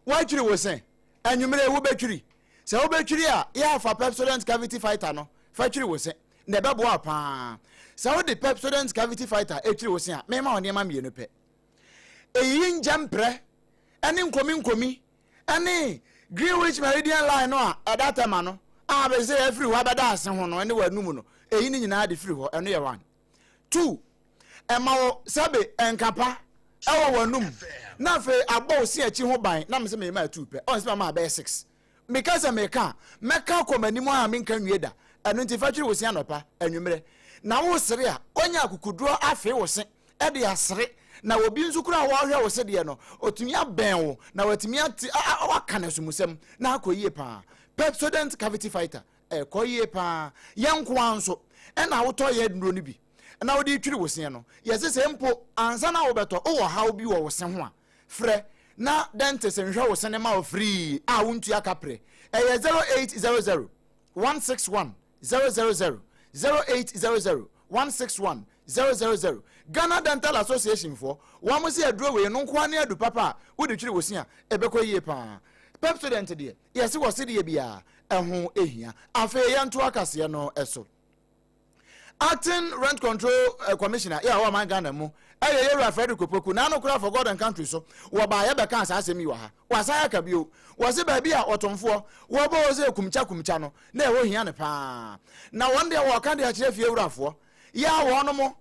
wa twiri wo sen anwumere wo betwiri se wo betwiri a ya fa Pepsodent cavity fighter no fa twiri wo se na bebo apa se wo de Pepsodent cavity fighter e twiri wo se a me ma one ma mienu pe eyi njampre ene nkomi ene Greenwich Meridian line no a that time no a be say every wa beda ase ho no ene wanum no eyi ni nyina de free ho eno ye 1 2 ema wo sabe enkapa ewo wanum na fe abo si achi ho ban na me se me ma 2 pe on se ma be 6 because meka komani mo a menka nwieda eno nti fa twiri wo se anopa anwumere na wo sere a onya akukuduro afi wo se e de asere na obi nzukura wa hwe wo se de no otumi aben wo na watumi aka na sumusem na akoyie pa Pepsodent cavity fighter koyie pa yenko anso e na wo to ye nduro ni bi na wo de twiri wo se no yese se mpo ansa na wo beto wo ha bi wo se ho a frɛ na dentist nhwe wo senema o free a wuntu akapre 0800 161 000 0800 161 000 Ghana Dental Association for one must see a draw we no kwane adu papa wo de twiri wo sia ebekọ yie pa Pepsodent de yes wo se de bia ehun ehia afa yanto akase no eso Acting Rent Control Commissioner ya wa man Ghana mu Yera Frederick Opoku na no kura for God and country so wo ba ye be kan asase mi wa ha wasa ya ka bio wo se ba bia otomfo wo ba wo se kumcha no na e wo hia ne pa na won de wo kan de a kire fie wurafo ya wo no mo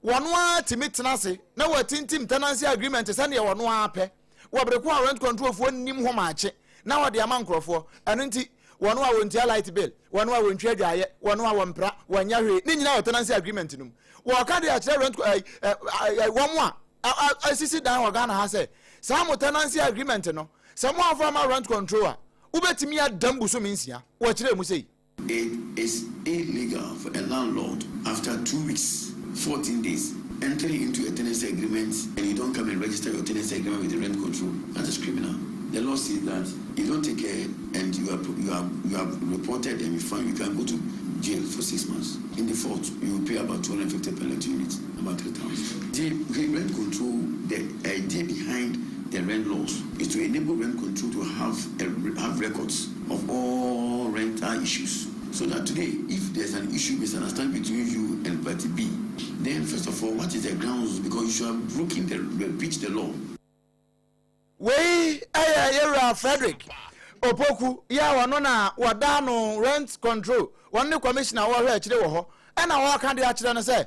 wono a timi tenase na wo tintim tenancy agreement se na wo no a pe wo breko Rent Control fo nim ho maache na wode ama nkrofo eno nti wono a wontia light bill wono a wontwa dwaye wono a wompra wanya hwe ni nyina tenancy agreement num wo ka de a kire rent womo a asisi dan wo Ghana ha say some tenancy agreement no some of rent control ubetimi adam buso minsia wo kire mu sei. It is illegal for a landlord after 2 weeks 14 days entering into a tenancy agreement and you don't come and register your tenancy agreement with the rent control. That is criminal. The law says that you don't take care and you have reported and you find you can go to jail for 6 months. In default, you will pay about 250 per unit, about 3,000. The rent control, the idea behind the rent laws is to enable rent control to have records of all rental issues. So that today, if there's an issue, misunderstanding between you and party B, then first of all, what is the grounds? Because you should have breached the law. We Frederick Opoku ya wano na wadano rent control wano commissioner wa hwe chire wo ho na wa kan de a chire no say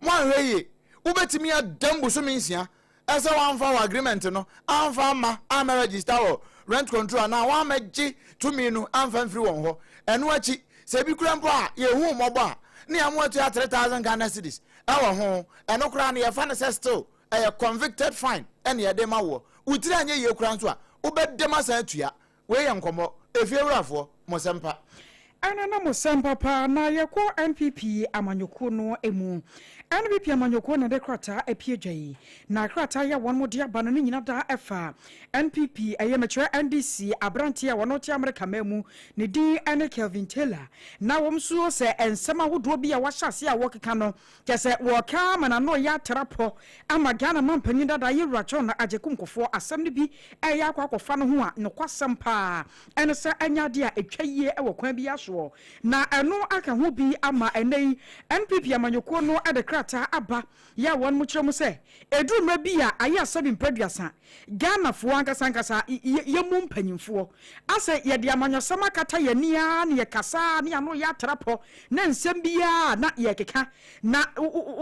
mo hwe ye ubetimi adambu so minsia ese wan fa agreement no anfa ma am register wo rent control na wa maggi to me no anfa free won ho eno achi se bi kura mpo a ye hu mo ba ne am watu 3,000 Ghana cedis e wo ho eno kura na ye fa ne still a convicted fine ene ye de ma wo utira anye ye kura nso a ubedema sa atua we yankomo efiewrafo mosempa ana na mosempa pa na yeko NPP amanyoko no emu NPP amanyoko na de krata epiejai na krata ya won mode aba no nyina da efa NPP ayemechwe NDC abranti ya wono ti America memu ne din ene Kelvin Taylor na womsuo se ensema hodo bi ya wahase a wokeka no kese woka mana no ya trapo ama Ghana mampani dada yewracho na ajekumkofo asem ne bi eya akwakofa no ho a no kwasem pa ene se anyade a etwaye e wokwan bi aso na eno aka ho bi ama enei NPP amanyoko no ade krata aba ya won mu kire mu se edu ma bi a aye asabi mpaduasa Ghana fo ankasa yemu mpanyimfo ase ye de amanyosama kata ye nia ne ye kasa ne ano ya trapo na nsem bia na ye keka na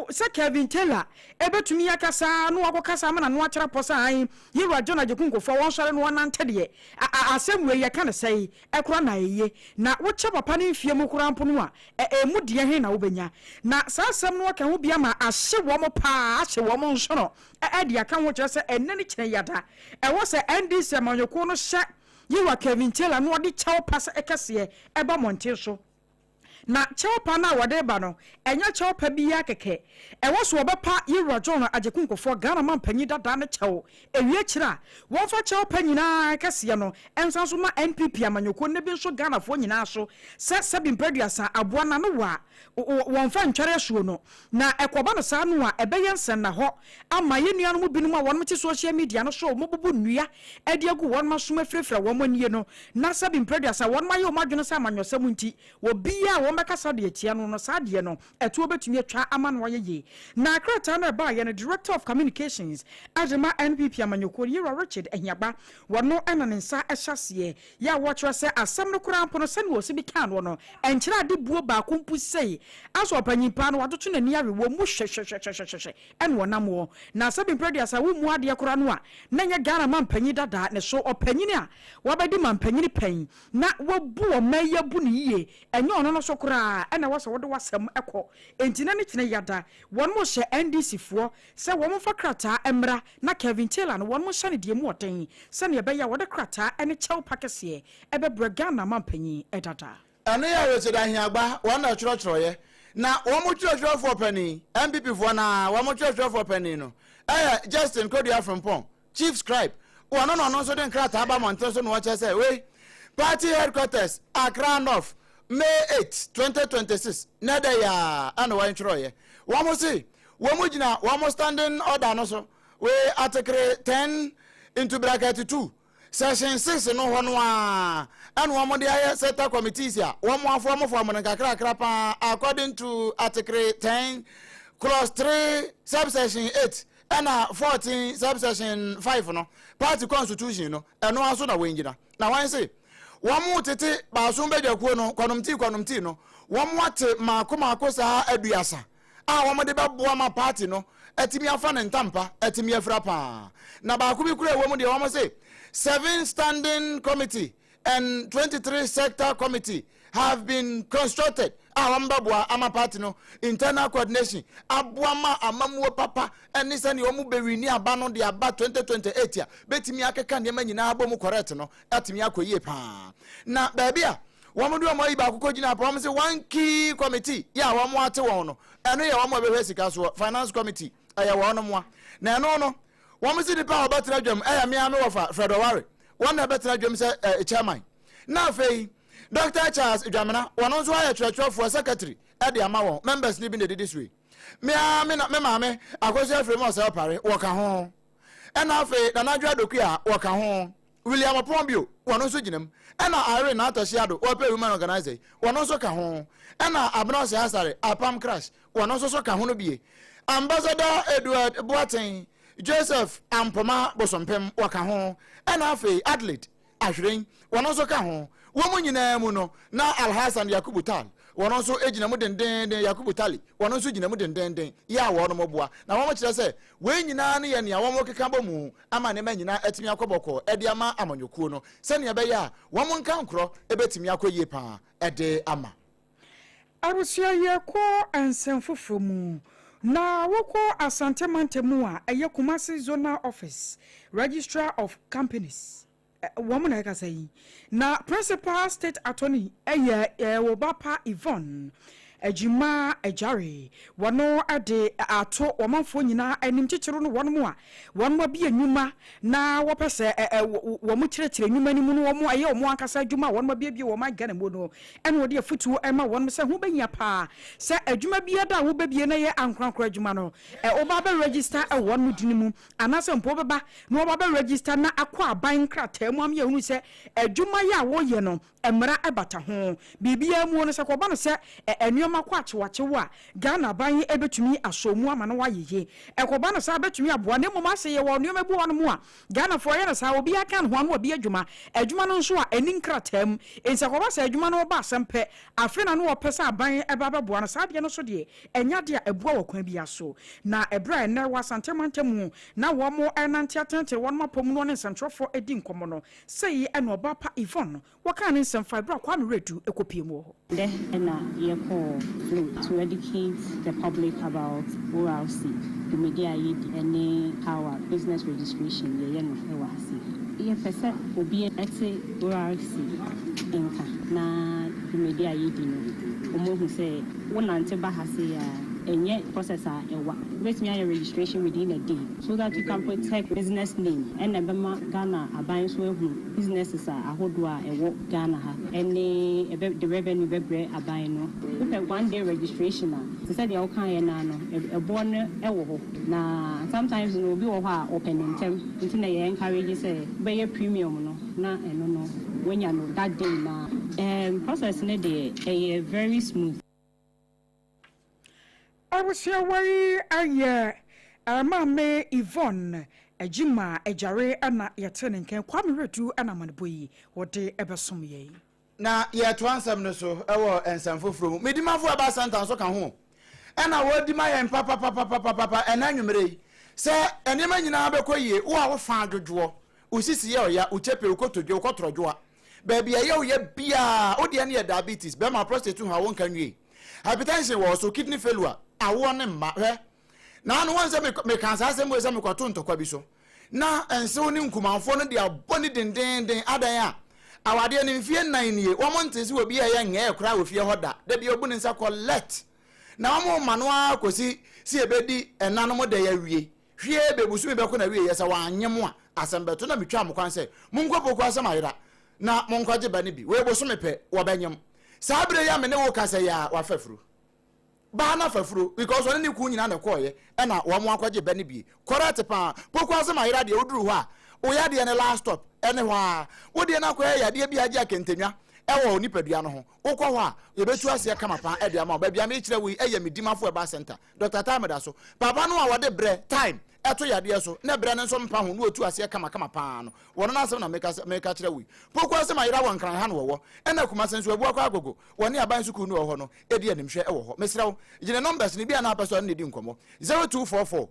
se Kevin Taylor ebetumi ya kasa no akokasa ma na no atrapo sa an ye rajo na jekunkofo won sore no nante de asem we ye kan sei ekura na ye na wo che papa ne mfie mu kura mpo no a emu de he na wo benya na sa asem no ka ho bia ma ahye wo mo pa ahye wo mo nsono de aka ho kire se enne ne kire yada wo se NDC amanyoko no hye yewa Kevin Taylor no de chew pass ekese eba monte so na chew pa na wode ba no enya chew pa biya keke wo so obepa yewa John Agyekunkwofo Ghana man panyi dada ne chew ewie kira won fa chew pa nyina kese no ensan so ma NPP amanyoko ne bi so Ghana fo nyina so se bi mpaduasa aboa na no wa won fa ntware suo no na ekoba no sa no a ebeye nsen na ho ama yenua no mu binum a won ti social media no so mo bubu nnua ade agu won ma so mafrefra won manie no na se bi mpaduasa won ma ye o madwene sa amanyosam nti wo bia won bekasa de etia no sa de no eto obetumi atwa ama no ye na krata na ba ye no director of communications Ajema NPP amanyoko Yera Richard Enyaba wono ena ne nsa ehyase ya wo kire se asem no kura mpo no se ne wo se bi kan wo no enkyira ade buo ba kompu sei aso opanyimpa no wadoto na ni awe wo mu hwehwehwehwehwe en wonam wo na sabi producer wo mu ade kora no a na nya Ghana mampanyi dada ne so opanyini a wabedi mampanyini pan na wo bu o maye bu ne yie enye ono no so kora na wo so wo de wasem ekọ entina ne kine yada won mo hye NDC fo se wo mo fa krata emra na Kevin Taylor no won mo hye ne de mu oten se ne be ya wo de krata ene chew pakese ebe bra Ghana mampanyi edada ane ya wese da hiagba wana churọchurọ na womo churọchurọ for penny MPP for na womo churọchurọ for penny no Justin KWAKU from Pong chief scribe wono no so den krata aba monte so no wache say we party headquarters Accra North May 8 2026 na da ya ane wan churọ womo say womo gina womo standing order no so we article 10 into bracket 2 Section 6 no hono a and one de aye sector committees ya one more form kakra pa according to article 10 clause 3 subsection 8 and 14 subsection 5 no party constitution no and no aso na wenjina na wan say one more tete ba so be jakuo no kwanomti no one more te makoma kosa aduasa wɔn de bɛboa ma party no etimi afa ne ntampa etimi afra pa na ba ko bi kura wɔn de wɔn say 7 standing committee and 23 sector committee have been constructed. Wɔn bɛboa ama party no internal coordination aboa ma amamuo papa ɛne sɛ ne wɔn bɛwini aba no de aba 2028 a betimi akeka nneɛma nyinaa abɔ mu correct no etimi akɔyie pa na baabi a wɔn do wɔn yi ba akokɔ gyina pa wɔn say one key committee ya wɔn ate wɔn no ɛno yɛ wɔn bɛhwɛ sika so finance committee ɛyɛ wɔn no moa na ɛno no wɔn si nipa a ɔbɛtena dwam ɛyɛ mmea me wɔfa Fredoware wɔn na ɛbɛtena dwam sɛ chairman na afei Dr. Charles Idwamena wɔn nso ayɛ twɛtwɛfoɔ secretary ɛde ama wɔn members ni bi na this way me maame akɔsɛ afei mo sɛ pare wɔka ho ɛna afei na nadwa doku a wɔka ho William Opombio wɔn nso gyinam ɛna Irene na Atosiado wɔpɛ women organizer wɔn nso ka ho ɛna Abnose Asare Apam Crash wɔn nso so ka ho no bie Ambassador Edward Boateng Joseph Ampomah Bosompem wɔka ho ɛna afei Adelaide Ahweren wɔn nso ka ho wɔn nyinaa mu no na Alhassan Yakubu Tal wɔn nso egyina mu denden Yakubu Tali wɔn nso gyina mu denden ya wɔn mo boa na wɔn kyerɛ sɛ wɔn nyinaa ne yɛ nea wɔn keka bɔ mu ama ne ma nyinaa etimi akɔbɔkɔ ɛde ama amanyokuo no sɛ nea bɛyɛ a wɔn nka nkorɔ ebetimi akɔyie paa ɛde ama Arusua yɛ kɔ nsɛm foforɔ mu na wokɔ Asante mu a ɛyɛ Kumasi Zonal Office Registrar of Companies woman like I say na Principal State Attorney Wobapa Yvonne Ejima Ejare wano ade ato womanfo nyina anim chichiro no wono a wono bia nwuma na wopese womo kyerɛkyerɛ nwuma ni mu no womo aye womo ankasa adwuma wono bia bia womo agane mu no ene wode afutuo ema wono se ho banya pa se adwuma bia da wo bia na ye ankrankra adwuma no oba ba register wono dini mu anase mpo beba na oba ba register na akɔ aban krata mu am ye hunu se adwuma ya wo ye no emra ebata ho bibia mu no se ko ba no se makwachewachewa Ghana ban ebetumi asomu ama no wayeye ekoba no sa betumi aboa ne moma se ye wo nneoma bu wono mu a Ghana fo ye no sa obi aka no ho no obi adwuma no nso a eni nkratam ense koba sa adwuma no ba asempe afena no opesa ban eba beboa no sa de no so de enya de eboa wakwan bia so na ebra ene wa santemantamu na wo mo enante atente won mapom no ne nsɛmtrɔfo edi nkomo no sei ene Obapa Yvonne waka ne nsɛmfa ebra kwa me redu ekopie mu ho de na ye to educate the public about ORC, the media and our business registration. Ye pese obi ete ORC enka na the media yedi no omo hu say wonante ba ha say enye processor ewa let me your registration within a day so that you can protect business name and ebema Ghana aban so ehu businesses ahodo a ewo Ghana ha any the revenue bebre aban no if 1 day registration a say the okan na no ebo no ewo ho na sometimes no obi wo ho a open ntem nti na ye encourage say be premium no na eno no when you know that day na process ne dey very smooth. I was here where Mame Yvonne Ejima Ejare ana yetene nken kwame redu ana manboyi wode ebesom ye na ye to ansem no so ewo ensem foforo medimafo aba santa so ka ho ena wodi ma ye papa ena nwumere se enema nyina bekoyie wo a wo fa adwodwo usisi ye oya uchepe ukotodwo ukotrodwo ba bia ye oya bia odi ene ye diabetes be ma prostate ha won kanwie hypertension wo so kidney failure awo ne mma hwe na no wonse me kansa asem we se me kwato ntokwa bi so na ense oni nkumanfo no de aboni dendenden adan a awade ne mfie nan nie wo montesi obi a ye nge ekura wo fie hoda da bi obu ne nsa collect na wo mano akosi si ebedi enanom de ya wie hwie bebusu me beko na wie yesa wanyem a asembeto na metwa amkwan se munkopoko asem ayira na munkwaje bane bi we boso mepe wo banyem sabre ya me ne wo kasa ya wafafuru ba na fafuru because one ni ku nyina na koye e na wo mo akwaje bane bi correct pa poko asem ayira de oduru ho a o ya de ne last stop ene ho a wo de na koye ya de bi age akentenwa ewo nipadua no ho wokɔ hɔ a yebetu ase kama pa e de ama ba bia me kyerɛ wi eye medimafo e ba center Dr. Tameda so papa no a wode bre time eto yade so na bre ne nso mpa ho no otu ase kama pa no wono na asem na meka kyerɛ wi poko asem ayira won kran ha no wo e na kuma senso abu akɔ agogo woni aban suku no wo ho no e de animhwɛ e wo ho mesrɛ wo gine numbers ni bia na person ne di nkomo 0244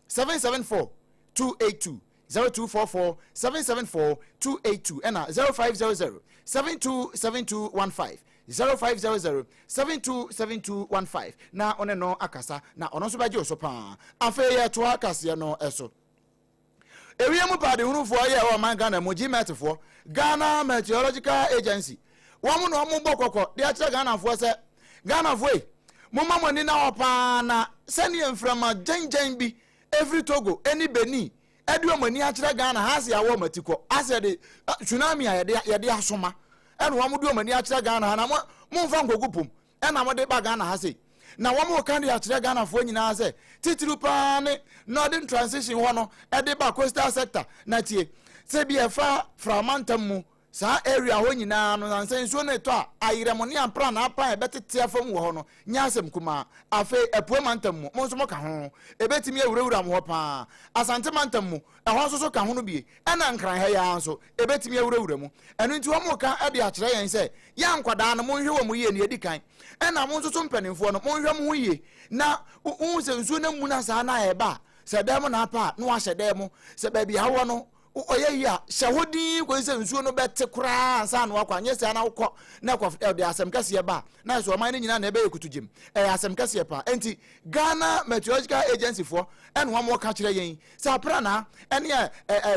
774 282 0244 774 282 and 0500 727215 0500 727215 na one no akasa na ono so baje osopa afa ye to akase no eso ewiem pa de hunufo ye o man Ghana mojimetfo Ghana Meteorological Agency wo no mo bokoko de akire Ghana fo se Ghana fo mo mamoni na opa na sene emframa gengen bi every Togo any Benin edu mani akire Ghana hase awo matiko ase de tsunami yede asoma eno wo do mani akire Ghana na mo mfa ngogupum ena mo de ba Ghana hase na wo mo kan de akire Ghana fo nyina se titiru pa ne northern transition ho no e de ba coastal sector na tie se bi e fa framantam mu sa area ho nyina no nanse nso ne to a ayiremo ne ampra na apa e betete afam wo ho no nya asem kuma afa epuo mantam mu mo nso mo ka ho e betimi awurawura mo ho pa asante mantam mu e ho nso so ka ho no bie ena nkran ha ya nso e betimi awurawura mu eno nti wo mo ka e de akire yen se ya nkwada no mo nhwe wo mo ye ne edi kan ena mo nso so mpanimfo no mo nhwe mo ho ye na wo se nso na mu na sa na e ba se dem na apa no wa hyedem se ba bi hawo no oye ya shahodi ko se nsuo no bete kura ansa no akwa nyese na wokọ na kwa de asem kase ba na so man nyina na ebe yekutugim asem kase pa enti Ghana Meteorological Agency for en ho mo ka kire yen sa pra na ene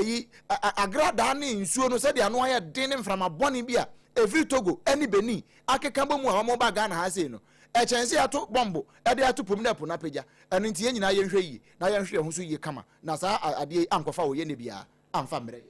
yi agrada na nsuo no se de ano aye den mframa boni bia every Togo eni Benin akeka ba mu a mo ba Ghana ha se no chense ato bombo e de ato pom na po na peja eno enti yen nyina ye hwe yi na ye hwe ho so yi kama na sa ade ankofa wo ye ne bia amfamre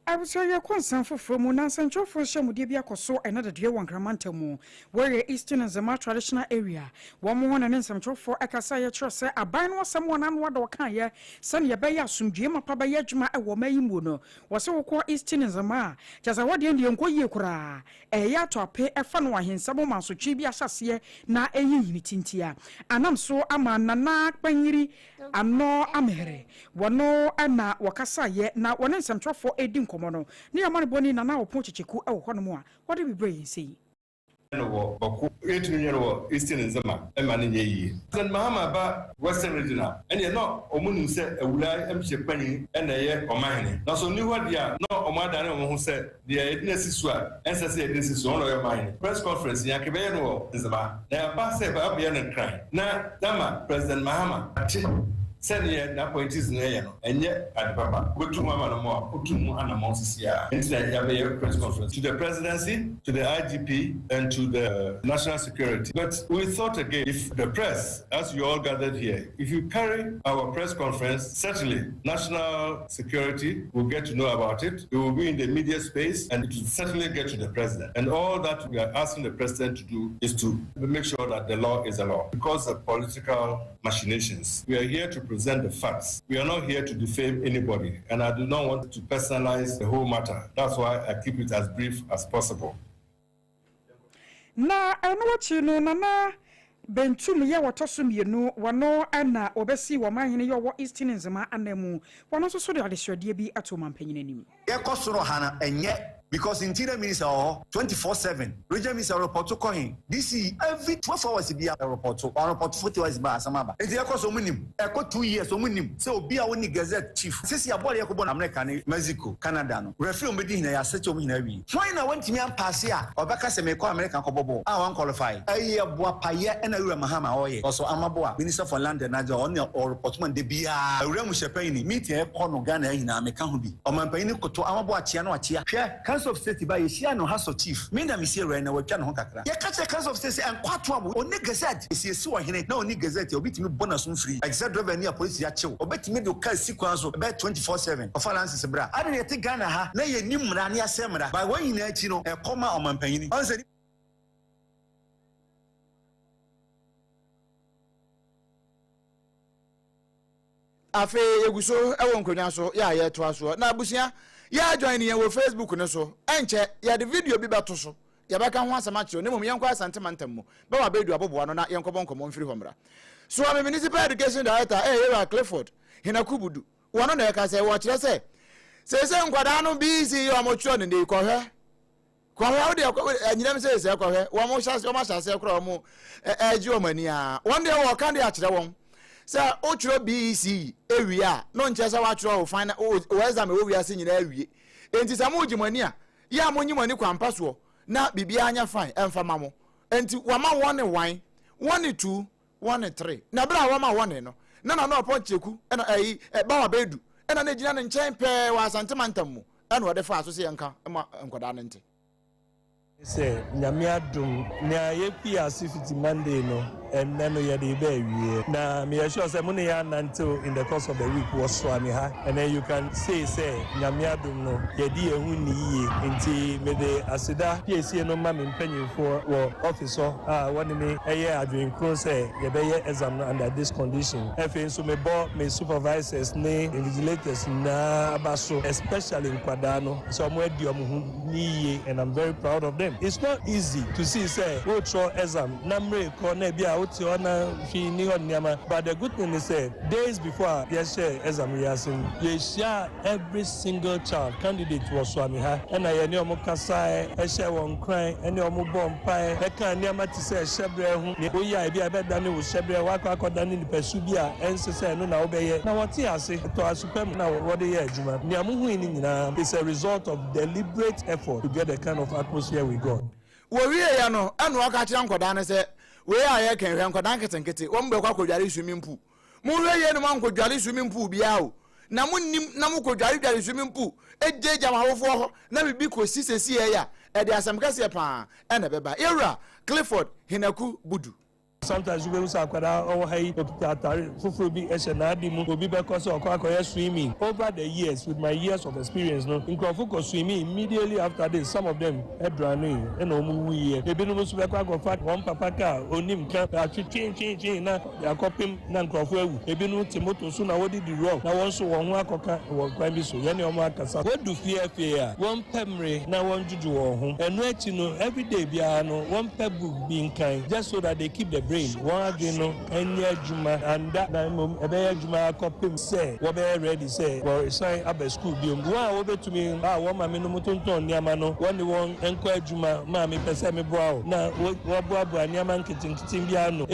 abuso ye konsan foforo mu na sanchofo hyemudie bi akoso enada de wankramanta mu where Eastern Zama traditional area wo mo hona ne nsamchofo akasa ye kyerɛ sɛ aban no asɛm wona no wada kan ye sɛ ne bɛyɛ asomdue mapa bɛyɛ adwuma ɛwɔ mayimu no wɔse wokɔ Eastern Zama kyasa wode ndie nkɔ yie kura ɛyɛ ato ape ɛfa no ahensɛm ma so twi bi ahyase na ɛyi yini tintia anam so ama nana kpanyiri ano amhere wono ana wakasa ye na wone nsamchofo edi mono ni amane boni na na opo chichiku e wo hono mu a wode bi bre sei no bako etu no Eastern Zama e ma ne yi President Mahama ba Western Regional ene no omunum se awura emhye pani ene ye omahene na so ni hodi a no omada ne omo ho se de edina sisu a ense se edina sisu ono ye omahene press conference ya ke be no Zama na ba se ba be no kran na dama President Mahama ati senior na appointees no ye no enye adipapa wetu mama no mo otumu anamon sisia internet ya be press conference to the presidency, to the IGP and to the national security. But we thought again, if the press, as you all gathered here, if you carry our press conference, certainly national security will get to know about it. It will be in the media space and it will certainly get to the president. And all that we are asking the president to do is to make sure that the law is a law. Because of political machinations, we are here to present the facts. We are not here to defame anybody, and I do not want to personalize the whole matter. That's why I keep it as brief as possible. Na eno no nana bentum ye wotosum yenu wano ana obesi wo mahene ye wo Eastern Zama anemu wano so de adesode bi ato mampanyina nim ye kosoro hana enye because interior minister 24/7 regional minister report coin this every 12 hours be a report 40 hours ba asama enti ye koso munim e ko 2 years munim say obi a woni gazette chief sisi abole ye ko bo na America ni Mexico Canada no referee omedi hina ya secho mu hina wi why na wantimi ampase a obeka se me ko America ko bobo a wan qualify aye boa paye na Ura Mahama oye also amaboa minister for land and naja on your report man de bia Ura mu shepan ni meeting e ko no Ghana hina America ho bi o man pani koto amaboa chia na achia hwe of state by Yeshia no has chief. Me na misi right now watch no kakra. Ya catch a council of state and kwato abo oni gazette. Isi esi wa hene na oni gazette obitimi bonus free. Except revenue police ya chew. Obetimi do ka sequence about 24/7. Ofalance se bra. Ade ne te Ghana ha na ye nimra ne asemra. By one yin achi no e koma omanpanyin. Onse afe eguso ewo nkonya so ya to aso na abusia ya join ye wo Facebook ne so enche ya de video bi beto so yɛbɛka ho asɛm akyerɛ ne mom yɛnkɔ asante mantam mu bɛwa bɛdu aboboa no na yɛnkɔbɔ nkɔmmɔ mfiri hɔ mmra so am municipal education director yɛwɔ Clifford Hinakubudu wɔno na yɛka sɛ wɔkyerɛ sɛ sɛ nkwadaa no BC ɔmotwerɛ ne de kɔhwɛ wode anyinam sɛ kɔhwɛ wɔn hyɛ kora wɔn agye wɔn ani a wɔn deɛ wɔka de akyerɛ wɔn sɛ wotwerɛ BC ewie a no nkyɛ sɛ watwerɛ wo final wo exam wo wiase nyina awie enti sɛ mo gyimani a ya mo nyimani kwampa soɔ na bibia anya fine emfa ma mo enti wama 1 1 2 1 3 na bra wama 1 no na opon cheku na ba wa bedu na gyina ne nkyɛn pɛ wa asante mantam mu na wɔde fa aso sɛ yanka ma nkoda ne nte say nyame adum na yepi asifiti Monday no and then we had the na me sure say money until in the course of the week was swami ha and then you can say nyame adum no yedi ehu ni yie nti me de asida PAC no ma me mpanyimfo wo officer woni me eye adwen kro say ye be ye exam under this condition efe so me bo me supervisors ne invigilators na abaso especially in Kwadano so mo edi omo ni yie and I'm very proud of them. It's not easy to see say we throw exam namre ko na bia oti ona fi ni onyama but the good thing is say days before we share exam rehearsal we share every single child candidate was swami ha and na ye ni omo kasa e share won kran ene omo bom pai e kan niama ti say shebre hu ni o ya bia be dane wo shebre wa kwa dane ni pesu bia ense say no na wo be ye na what ase to asupem na wo de ye adwuma niamu hu ni nyina is a result of deliberate effort to get the kind of atmosphere we got. Wo wie ya no anu aka kire nkoda ne se we aye kan hwe nkoda nketenkete wo mbe kwa kodware swimming pool mu hwe ye no man kodware swimming pool bia o na munnim na mu kodware swimming pool ejeja mahofo ho na bibi ko sisesi ya e de asem kase pa e na beba era Clifford Hinakubudu. Sometimes we use akwada or hey fufu bi eshenadi mu obi be cause akoya swimming over the years with my years of experience no nkrofo swimming immediately after this some of them ebranu and omu wiye ebi no so be kwa fat one papa ka onim kan atwetwe na yakopim na nkrofo awu ebi no timoto so na wodi di wrong na won so won ho akoka won kwan bi so ye ne omo akasa wodu fie a won pemre na won juju won ho enu achi no every day bia no won pebu bi nkan just so that they keep the brain one no any juma and that mom ebe juma copy say we be ready say for sign up school bi one wo betumi wo ma me no motonton niama no one enko juma ma me pese me boa na wo boa niama nkitinkitin bia no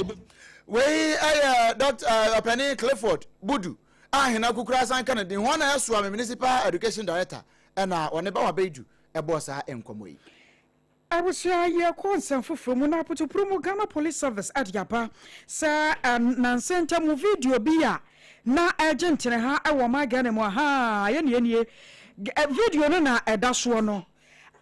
we Dr. Penny Clifford Budu ahina kukura san Kennedy ho na yaso am municipal education director na one ba wa beju ebo sa enkomo yi Abusia ye konsen fufuru na putupurumu Ghana Police Service adiapa sa nansenta mu video bia na agent ne ha ewo ma Ghana mu ha ye ne video no na edaso no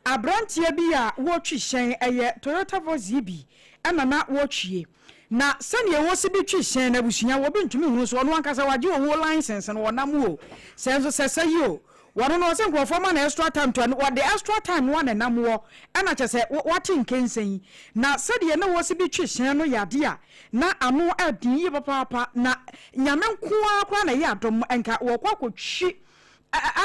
abrantie bia wo twi hyen eye Toyota Voice bi na wo twie na sene wo se bi twi hyen na busunya wo bentumi hunu so no ankasa waje wo license no wonam wo senso sese yo wano no se nkrofo ma na extra time to what the extra time one na namwo na chese what nkensen na sede na wo se bi twehyen no yade a na ano adin yi papa na nyame nko akwa na ye adom enka wo kwakotwi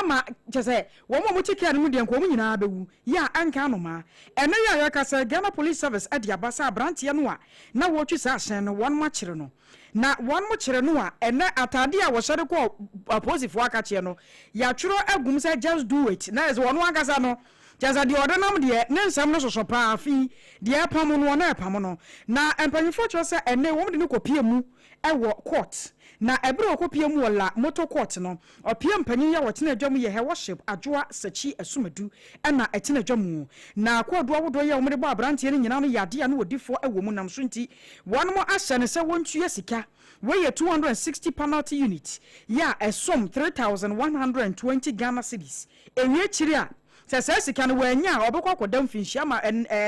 ama chese wo mo mutike anu de nko mo nyina bewu ya anka no ma ene ya kasa Ghana Police Service ade abasa brantie no a na wo twi sa hyen no won ma kire no na won mo kire no a ene atade a wo hyede ko aposifo aka kire no ya tworo agum say just do it na is won akasa no jaza de odonam de ne nsam no soso pa afi de apam no na apam no na empanyfo kire say ene wo de ne kopie mu ewo court na ebere okopie mu wala motor court no opie mpanyin ya wotena adwam ye he worship adwoa sachi asumadu na etena adwam na akodo wodo ye omre ba brantie ne nyina no yade ya no wodifo ewo mu nam so nti won mo ahye ne se wontua sika we ye 260 penalty unit ya esom 3120 Ghana cedis enye chiri a sese sika no wanya obekwa kodam finhia ma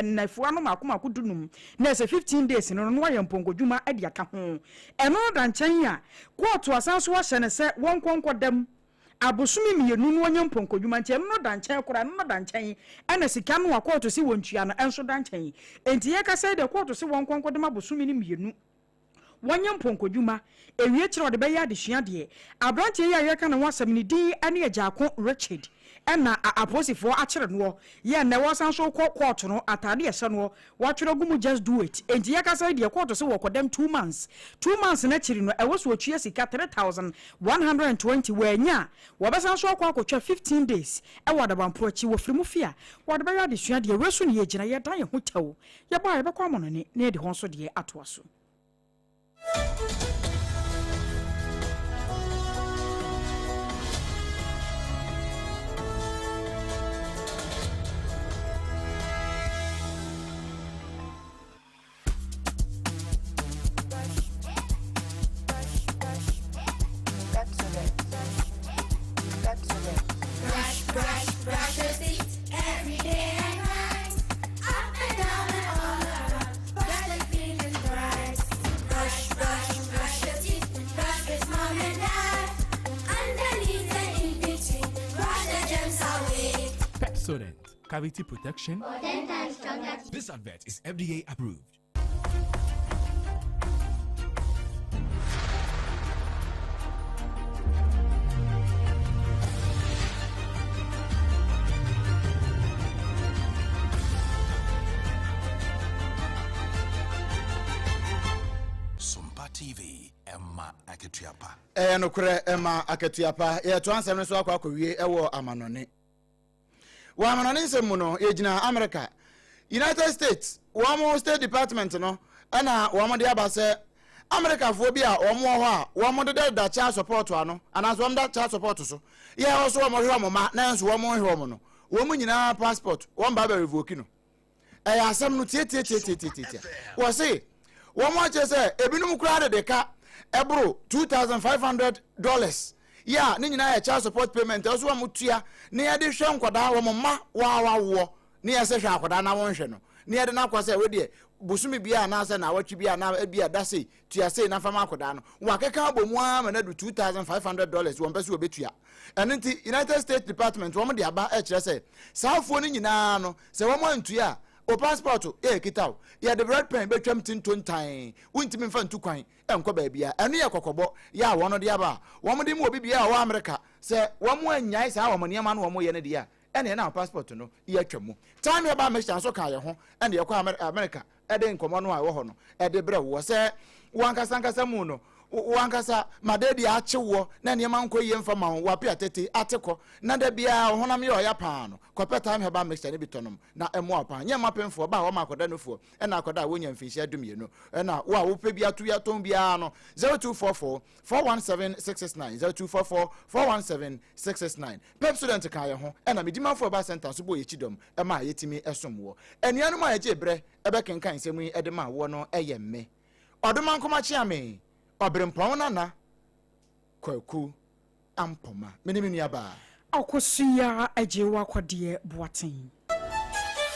nafuwa no makoma kodunum na se 15 days no no ya mpongodwuma ade aka ho eno danchan ya kotu asanso wa hye ne se wonkonkodam abosumi mienu no wanya mponkodwuma nti eno danchan kora no danchan ena sika no akoto si wontua no enso danchan enti ye ka say de kotu si wonkonkodam abosumi ni mienu wanya mponkodwuma ewie kire ode be ya de hia de abrantie ya yeka na wasam ni din ane agyaako Richard ɛna aposifo akyere no ye na wasan so court no atade ye no watwere gumu just do it enti ye kasa de court so wokodem 2 months na kyiri no ɛwo so otue sika 3120 wanya wobesan so akotwa 15 days ɛwo adabampo achi wo firimu fia wode be yade sua de resu ne ye gina ye dan ye hotawo ye ba ye be kwa mono ne na de ho so de atoa so. Brush your teeth every day and night, up and down and all around. Brush like clean and bright. Brush your teeth. Brush with mom and dad. Underneath and in between, brush the germs away. Pepsodent, cavity protection. For 10 times stronger. This advert is FDA approved. TV Emma Aketiapa. No kure Emma Aketiapa. To answer me so akwakowie ewo amanone. Wa amanone nsemu no ejina America. United States, wo State Department no ana wo de abase America fo bi a wo ho a wo de da child support ano ana so da child support so. Ye wo so wo hwe mo ma na nso wo hwe mo no. Wo mu nyina passport wo ba revoke no. Asem no tie. Wo say one say ebinum kura de ka ebro $2,500 ya ni nyina ya child support payment also wa mutua ni ya de hwe nkwada wo ma wo ni ya se hwe akwada na won hwe no ni ya de na kwase we de busumi bia na se na watwi bia na bia da sei tua sei na fama akwada no wa keka abomu ama na do $2,500 won pese obetua eno nti United States Department wo mo de aba e kire se saafo ni nyina no se wo mo antua o passport ekitaw ya the red pen betwam tintontan wuntimi mfa ntukwan enko ba bia eno ye kokobo ya wono de aba wo mo de mo obi bia wo America se wo mo anyai sa wo mo niam no wo mo ye ne de ya ene na passport no ye twam time ya ba me so ka ye ho ene ye ko America ede nkomo no a wo ho no ede bre wo se wankasa mu no wankasa madedi achewo na niam nko ye mfa ma wo apia tete ateko na da bia honam ye oya pa no kopeta me ba mixture ne bitonom na emo apa nya mapemfo ba wo makoda nofo na akoda wonya mfinhia dumie no na wo a wo pe bia to ya ton bia no 0244 417669 0244 417669 Pepsodent ka ye ho na medimafo ba center so bo ye chidom ma yetimi esomwo enuanom a ye jebre ebe kenkan semu ede ma wo no eye mme odoman koma chiame OBREMPONG-NANA KWAKU AMPOMAH. Mini aba. AKOSUA AGYEIWAAH KODIE Boatin.